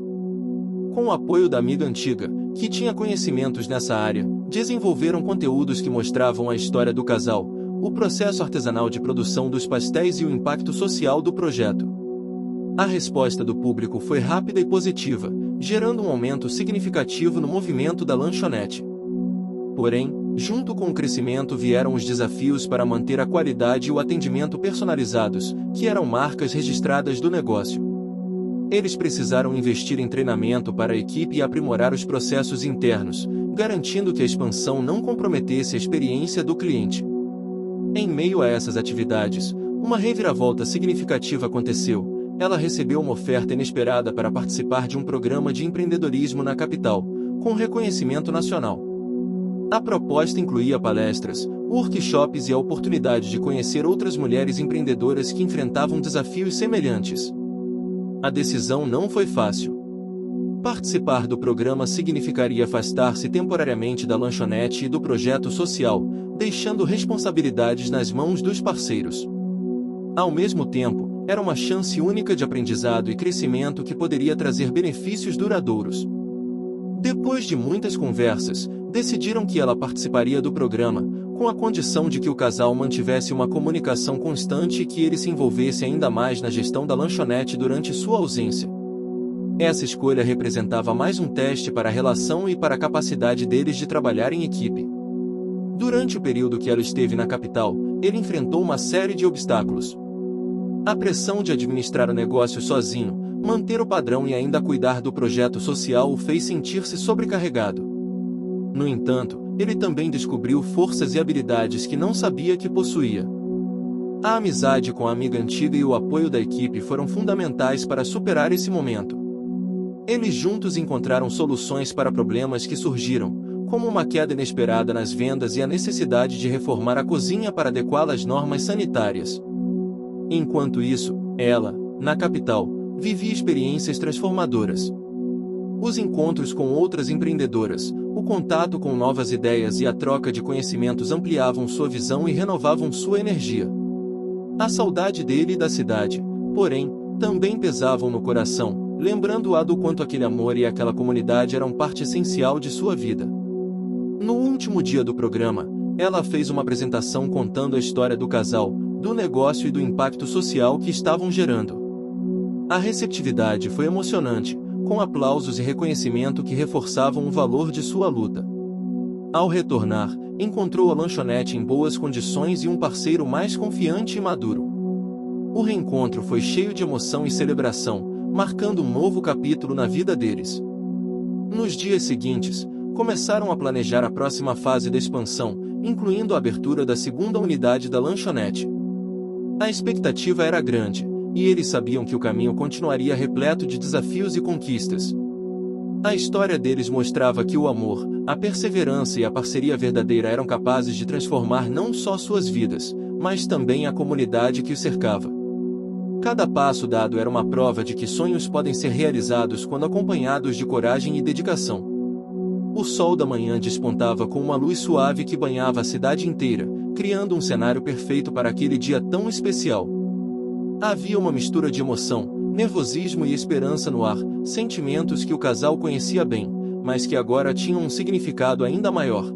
Speaker 1: Com o apoio da amiga antiga, que tinha conhecimentos nessa área, desenvolveram conteúdos que mostravam a história do casal, o processo artesanal de produção dos pastéis e o impacto social do projeto. A resposta do público foi rápida e positiva, gerando um aumento significativo no movimento da lanchonete. Porém, junto com o crescimento vieram os desafios para manter a qualidade e o atendimento personalizados, que eram marcas registradas do negócio. Eles precisaram investir em treinamento para a equipe e aprimorar os processos internos, garantindo que a expansão não comprometesse a experiência do cliente. Em meio a essas atividades, uma reviravolta significativa aconteceu. Ela recebeu uma oferta inesperada para participar de um programa de empreendedorismo na capital, com reconhecimento nacional. A proposta incluía palestras, workshops e a oportunidade de conhecer outras mulheres empreendedoras que enfrentavam desafios semelhantes. A decisão não foi fácil. Participar do programa significaria afastar-se temporariamente da lanchonete e do projeto social, deixando responsabilidades nas mãos dos parceiros. Ao mesmo tempo, era uma chance única de aprendizado e crescimento que poderia trazer benefícios duradouros. Depois de muitas conversas, decidiram que ela participaria do programa, com a condição de que o casal mantivesse uma comunicação constante e que ele se envolvesse ainda mais na gestão da lanchonete durante sua ausência. Essa escolha representava mais um teste para a relação e para a capacidade deles de trabalhar em equipe. Durante o período que ela esteve na capital, ele enfrentou uma série de obstáculos. A pressão de administrar o negócio sozinho, manter o padrão e ainda cuidar do projeto social o fez sentir-se sobrecarregado. No entanto, ele também descobriu forças e habilidades que não sabia que possuía. A amizade com a amiga antiga e o apoio da equipe foram fundamentais para superar esse momento. Eles juntos encontraram soluções para problemas que surgiram, como uma queda inesperada nas vendas e a necessidade de reformar a cozinha para adequá-la às normas sanitárias. Enquanto isso, ela, na capital, vivia experiências transformadoras. Os encontros com outras empreendedoras, o contato com novas ideias e a troca de conhecimentos ampliavam sua visão e renovavam sua energia. A saudade dele e da cidade, porém, também pesavam no coração, lembrando-a do quanto aquele amor e aquela comunidade eram parte essencial de sua vida. No último dia do programa, ela fez uma apresentação contando a história do casal, do negócio e do impacto social que estavam gerando. A receptividade foi emocionante, com aplausos e reconhecimento que reforçavam o valor de sua luta. Ao retornar, encontrou a lanchonete em boas condições e um parceiro mais confiante e maduro. O reencontro foi cheio de emoção e celebração, marcando um novo capítulo na vida deles. Nos dias seguintes, começaram a planejar a próxima fase da expansão, incluindo a abertura da segunda unidade da lanchonete. A expectativa era grande, e eles sabiam que o caminho continuaria repleto de desafios e conquistas. A história deles mostrava que o amor, a perseverança e a parceria verdadeira eram capazes de transformar não só suas vidas, mas também a comunidade que o cercava. Cada passo dado era uma prova de que sonhos podem ser realizados quando acompanhados de coragem e dedicação. O sol da manhã despontava com uma luz suave que banhava a cidade inteira, criando um cenário perfeito para aquele dia tão especial. Havia uma mistura de emoção, nervosismo e esperança no ar, sentimentos que o casal conhecia bem, mas que agora tinham um significado ainda maior.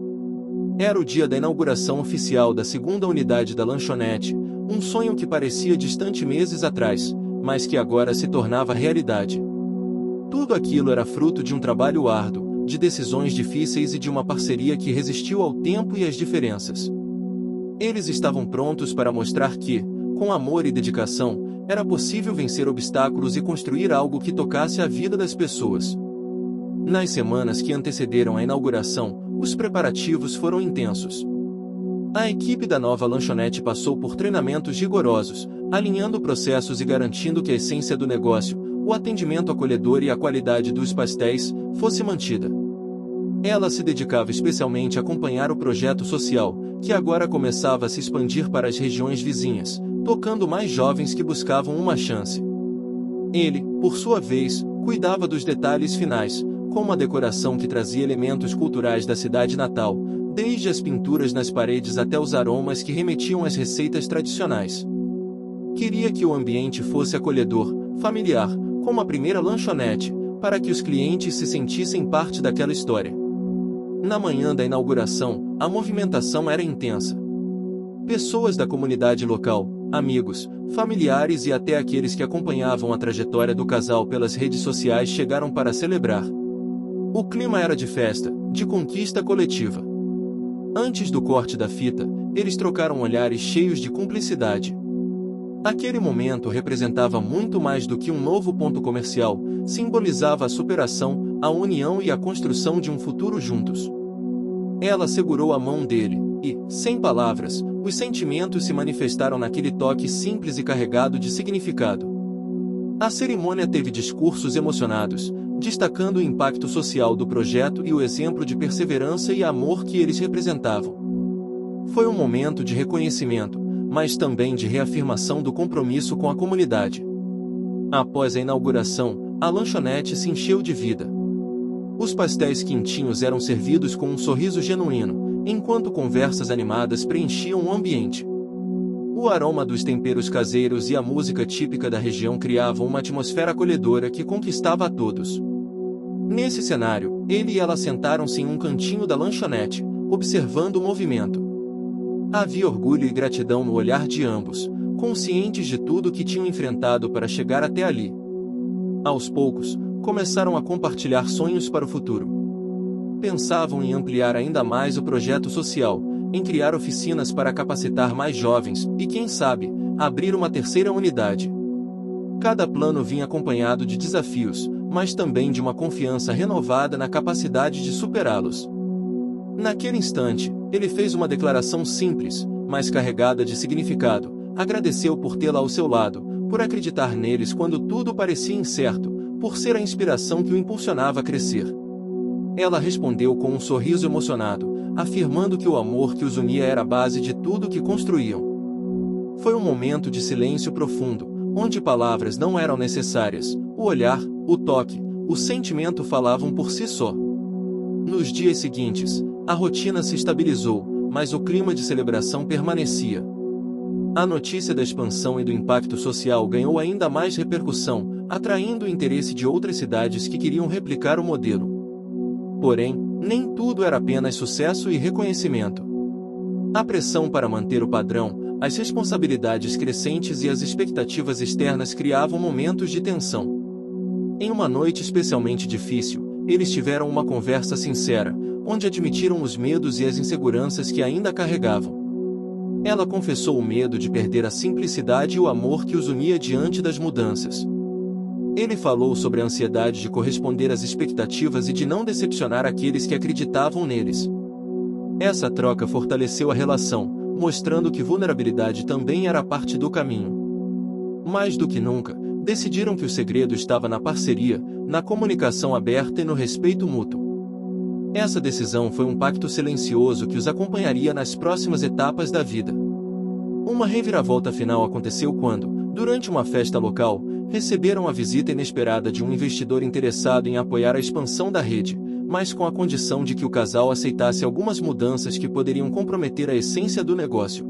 Speaker 1: Era o dia da inauguração oficial da segunda unidade da lanchonete, um sonho que parecia distante meses atrás, mas que agora se tornava realidade. Tudo aquilo era fruto de um trabalho árduo, de decisões difíceis e de uma parceria que resistiu ao tempo e às diferenças. Eles estavam prontos para mostrar que, com amor e dedicação, era possível vencer obstáculos e construir algo que tocasse a vida das pessoas. Nas semanas que antecederam a inauguração, os preparativos foram intensos. A equipe da nova lanchonete passou por treinamentos rigorosos, alinhando processos e garantindo que a essência do negócio, o atendimento acolhedor e a qualidade dos pastéis, fosse mantida. Ela se dedicava especialmente a acompanhar o projeto social, que agora começava a se expandir para as regiões vizinhas, tocando mais jovens que buscavam uma chance. Ele, por sua vez, cuidava dos detalhes finais, como a decoração que trazia elementos culturais da cidade natal, desde as pinturas nas paredes até os aromas que remetiam às receitas tradicionais. Queria que o ambiente fosse acolhedor, familiar, como a primeira lanchonete, para que os clientes se sentissem parte daquela história. Na manhã da inauguração, a movimentação era intensa. Pessoas da comunidade local, amigos, familiares e até aqueles que acompanhavam a trajetória do casal pelas redes sociais chegaram para celebrar. O clima era de festa, de conquista coletiva. Antes do corte da fita, eles trocaram olhares cheios de cumplicidade. Aquele momento representava muito mais do que um novo ponto comercial, simbolizava a superação, a união e a construção de um futuro juntos. Ela segurou a mão dele, e, sem palavras, os sentimentos se manifestaram naquele toque simples e carregado de significado. A cerimônia teve discursos emocionados, destacando o impacto social do projeto e o exemplo de perseverança e amor que eles representavam. Foi um momento de reconhecimento, mas também de reafirmação do compromisso com a comunidade. Após a inauguração, a lanchonete se encheu de vida. Os pastéis quentinhos eram servidos com um sorriso genuíno, enquanto conversas animadas preenchiam o ambiente. O aroma dos temperos caseiros e a música típica da região criavam uma atmosfera acolhedora que conquistava a todos. Nesse cenário, ele e ela sentaram-se em um cantinho da lanchonete, observando o movimento. Havia orgulho e gratidão no olhar de ambos, conscientes de tudo que tinham enfrentado para chegar até ali. Aos poucos, começaram a compartilhar sonhos para o futuro. Pensavam em ampliar ainda mais o projeto social, em criar oficinas para capacitar mais jovens e, quem sabe, abrir uma terceira unidade. Cada plano vinha acompanhado de desafios, mas também de uma confiança renovada na capacidade de superá-los. Naquele instante, ele fez uma declaração simples, mas carregada de significado. Agradeceu por tê-la ao seu lado, por acreditar neles quando tudo parecia incerto, por ser a inspiração que o impulsionava a crescer. Ela respondeu com um sorriso emocionado, afirmando que o amor que os unia era a base de tudo que construíam. Foi um momento de silêncio profundo, onde palavras não eram necessárias, o olhar, o toque, o sentimento falavam por si só. Nos dias seguintes, a rotina se estabilizou, mas o clima de celebração permanecia. A notícia da expansão e do impacto social ganhou ainda mais repercussão, atraindo o interesse de outras cidades que queriam replicar o modelo. Porém, nem tudo era apenas sucesso e reconhecimento. A pressão para manter o padrão, as responsabilidades crescentes e as expectativas externas criavam momentos de tensão. Em uma noite especialmente difícil, eles tiveram uma conversa sincera, onde admitiram os medos e as inseguranças que ainda carregavam. Ela confessou o medo de perder a simplicidade e o amor que os unia diante das mudanças. Ele falou sobre a ansiedade de corresponder às expectativas e de não decepcionar aqueles que acreditavam neles. Essa troca fortaleceu a relação, mostrando que vulnerabilidade também era parte do caminho. Mais do que nunca, decidiram que o segredo estava na parceria, na comunicação aberta e no respeito mútuo. Essa decisão foi um pacto silencioso que os acompanharia nas próximas etapas da vida. Uma reviravolta final aconteceu quando, durante uma festa local, receberam a visita inesperada de um investidor interessado em apoiar a expansão da rede, mas com a condição de que o casal aceitasse algumas mudanças que poderiam comprometer a essência do negócio.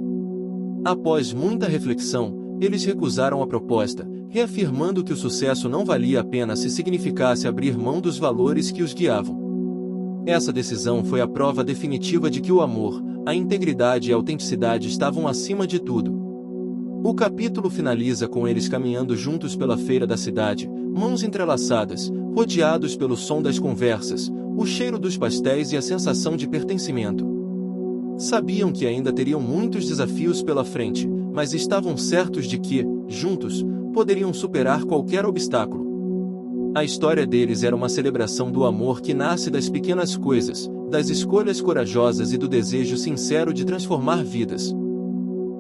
Speaker 1: Após muita reflexão, eles recusaram a proposta, reafirmando que o sucesso não valia a pena se significasse abrir mão dos valores que os guiavam. Essa decisão foi a prova definitiva de que o amor, a integridade e a autenticidade estavam acima de tudo. O capítulo finaliza com eles caminhando juntos pela feira da cidade, mãos entrelaçadas, rodeados pelo som das conversas, o cheiro dos pastéis e a sensação de pertencimento. Sabiam que ainda teriam muitos desafios pela frente, mas estavam certos de que, juntos, poderiam superar qualquer obstáculo. A história deles era uma celebração do amor que nasce das pequenas coisas, das escolhas corajosas e do desejo sincero de transformar vidas.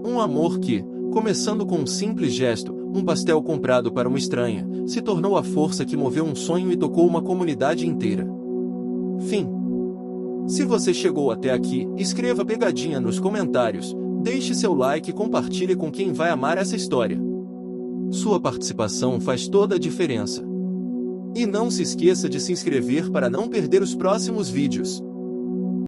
Speaker 1: Um amor que, começando com um simples gesto, um pastel comprado para uma estranha, se tornou a força que moveu um sonho e tocou uma comunidade inteira. Fim. Se você chegou até aqui, escreva pegadinha nos comentários, deixe seu like e compartilhe com quem vai amar essa história. Sua participação faz toda a diferença. E não se esqueça de se inscrever para não perder os próximos vídeos.